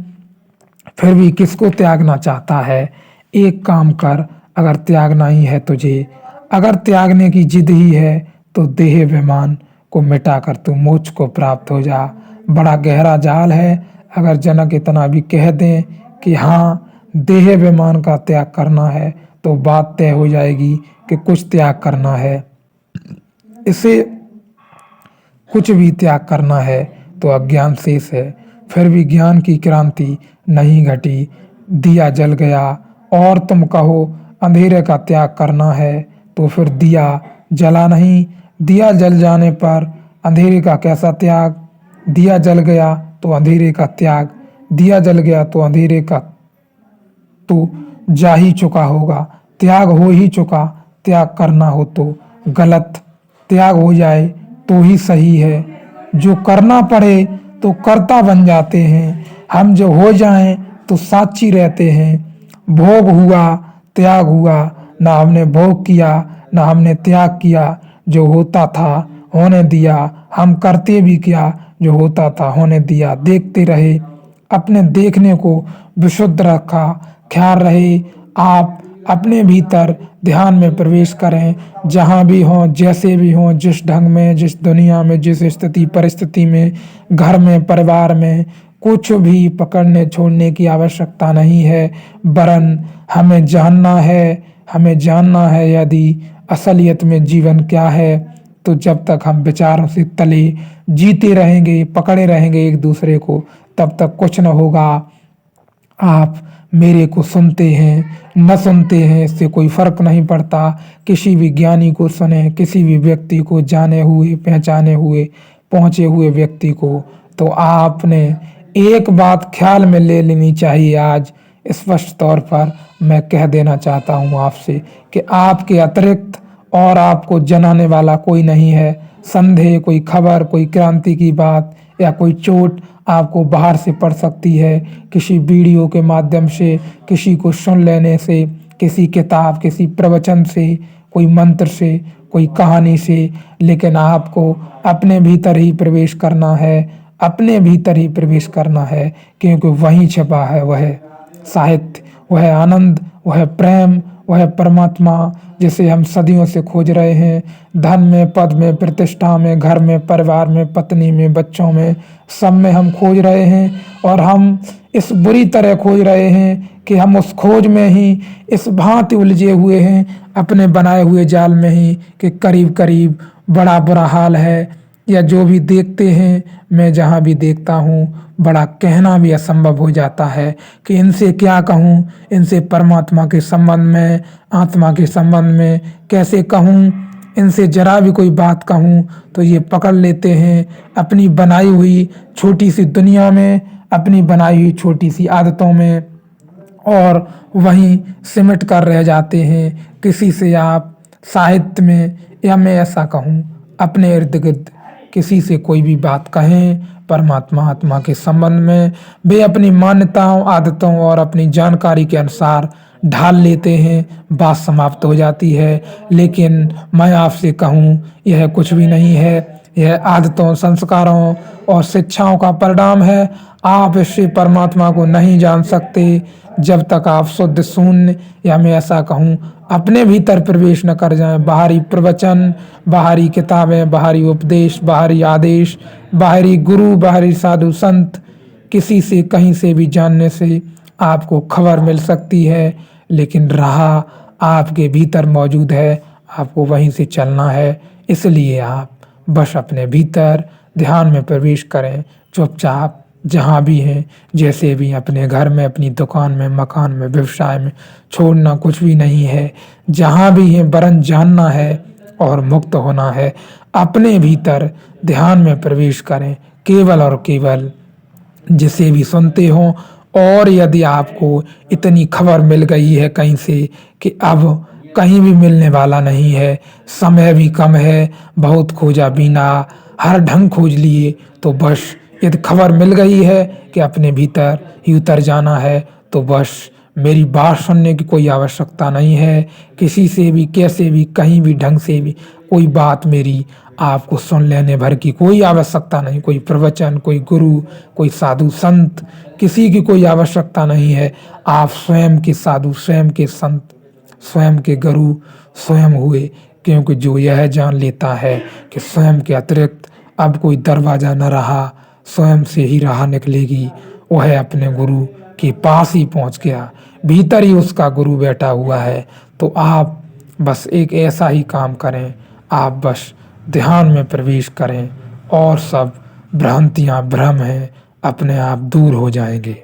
फिर भी किसको त्यागना चाहता है। एक काम कर, अगर त्यागना ही है तुझे, अगर त्यागने की जिद ही है तो देह विमान को मिटाकर तू मोक्ष को प्राप्त हो जा। बड़ा गहरा जाल है। अगर जनक इतना भी कह दें कि हाँ देह विमान का त्याग करना है, तो बात तय हो जाएगी कि कुछ त्याग करना है। इसे कुछ भी त्याग करना है तो अज्ञान शेष है। फिर भी ज्ञान की क्रांति नहीं घटी, दिया जल गया। और तुम कहो अंधेरे का त्याग करना है, तो फिर दिया जला नहीं। दिया जल जाने पर अंधेरे का कैसा त्याग। दिया जल गया तो अंधेरे का त्याग, दिया जल गया तो अंधेरे का तो जा ही चुका होगा, त्याग हो ही चुका। त्याग करना हो तो गलत, त्याग हो जाए तो ही सही है। जो करना पड़े तो कर्ता बन जाते हैं, हम जो हो जाएं तो साक्षी रहते हैं। भोग हुआ त्याग हुआ, ना हमने भोग किया ना हमने त्याग किया, जो होता था होने दिया, हम करते भी क्या, जो होता था होने दिया। देखते रहे, अपने देखने को विशुद्ध रखा, ख्याल रहे आप अपने भीतर ध्यान में प्रवेश करें। जहाँ भी हों, जैसे भी हों, जिस ढंग में, जिस दुनिया में, जिस स्थिति परिस्थिति में, घर में, परिवार में, कुछ भी पकड़ने छोड़ने की आवश्यकता नहीं है। वरन हमें जानना है यदि असलियत में जीवन क्या है। तो जब तक हम विचारों से तले जीते रहेंगे, पकड़े रहेंगे एक दूसरे को, तब तक कुछ न होगा। आप मेरे को सुनते हैं न सुनते हैं, इससे कोई फर्क नहीं पड़ता। किसी भी ज्ञानी को सुने, किसी भी व्यक्ति को, जाने हुए पहचाने हुए पहुँचे हुए व्यक्ति को, तो आपने एक बात ख्याल में ले लेनी चाहिए। आज स्पष्ट तौर पर मैं कह देना चाहता हूँ आपसे कि आपके अतिरिक्त और आपको जनाने वाला कोई नहीं है। संदेह, कोई खबर, कोई क्रांति की बात या कोई चोट आपको बाहर से पड़ सकती है, किसी वीडियो के माध्यम से, किसी को सुन लेने से, किसी किताब, किसी प्रवचन से, कोई मंत्र से, कोई कहानी से। लेकिन आपको अपने भीतर ही प्रवेश करना है, अपने भीतर ही प्रवेश करना है, क्योंकि वहीं छिपा है वह साहित्य, वह आनंद, वह प्रेम, वह परमात्मा जिसे हम सदियों से खोज रहे हैं। धन में, पद में, प्रतिष्ठा में, घर में, परिवार में, पत्नी में, बच्चों में, सब में हम खोज रहे हैं। और हम इस बुरी तरह खोज रहे हैं कि हम उस खोज में ही इस भांति उलझे हुए हैं अपने बनाए हुए जाल में ही, कि करीब करीब बड़ा बुरा हाल है। या जो भी देखते हैं, मैं जहाँ भी देखता हूँ, बड़ा कहना भी असंभव हो जाता है कि इनसे क्या कहूँ, इनसे परमात्मा के संबंध में, आत्मा के संबंध में कैसे कहूँ। इनसे जरा भी कोई बात कहूँ तो ये पकड़ लेते हैं अपनी बनाई हुई छोटी सी दुनिया में, अपनी बनाई हुई छोटी सी आदतों में, और वहीं सिमट कर रह जाते हैं। किसी से आप साहित्य में, या मैं ऐसा कहूँ अपने इर्द गिर्द किसी से कोई भी बात कहें परमात्मा आत्मा के संबंध में, वे अपनी मान्यताओं, आदतों और अपनी जानकारी के अनुसार ढाल लेते हैं, बात समाप्त हो जाती है। लेकिन मैं आपसे कहूँ, यह कुछ भी नहीं है, यह आदतों, संस्कारों और शिक्षाओं का परिणाम है। आप इससे परमात्मा को नहीं जान सकते जब तक आप शुद्ध शून्य, या मैं ऐसा कहूँ अपने भीतर प्रवेश न कर जाएं। बाहरी प्रवचन, बाहरी किताबें, बाहरी उपदेश, बाहरी आदेश, बाहरी गुरु, बाहरी साधु संत, किसी से कहीं से भी जानने से आपको खबर मिल सकती है, लेकिन राह आपके भीतर मौजूद है, आपको वहीं से चलना है। इसलिए आप बस अपने भीतर ध्यान में प्रवेश करें, चुपचाप जहाँ भी हैं, जैसे भी, अपने घर में, अपनी दुकान में, मकान में, व्यवसाय में, छोड़ना कुछ भी नहीं है। जहाँ भी हैं वरन जानना है और मुक्त होना है। अपने भीतर ध्यान में प्रवेश करें, केवल और केवल जिसे भी सुनते हो। और यदि आपको इतनी खबर मिल गई है कहीं से कि अब कहीं भी मिलने वाला नहीं है, समय भी कम है, बहुत खोजा बिना, हर ढंग खोज लिए, तो बस यदि खबर मिल गई है कि अपने भीतर ही उतर जाना है, तो बस मेरी बात सुनने की कोई आवश्यकता नहीं है। किसी से भी, कैसे भी, कहीं भी, ढंग से भी कोई बात मेरी आपको सुन लेने भर की कोई आवश्यकता नहीं। कोई प्रवचन, कोई गुरु, कोई साधु संत, किसी की कोई आवश्यकता नहीं है। आप स्वयं के साधु, स्वयं के संत, स्वयं के गुरु स्वयं हुए, क्योंकि जो यह जान लेता है कि स्वयं के अतिरिक्त अब कोई दरवाज़ा न रहा, स्वयं से ही राह निकलेगी, वह अपने गुरु के पास ही पहुंच गया, भीतर ही उसका गुरु बैठा हुआ है। तो आप बस एक ऐसा ही काम करें, आप बस ध्यान में प्रवेश करें और सब भ्रांतियां, भ्रम हैं, अपने आप दूर हो जाएंगे।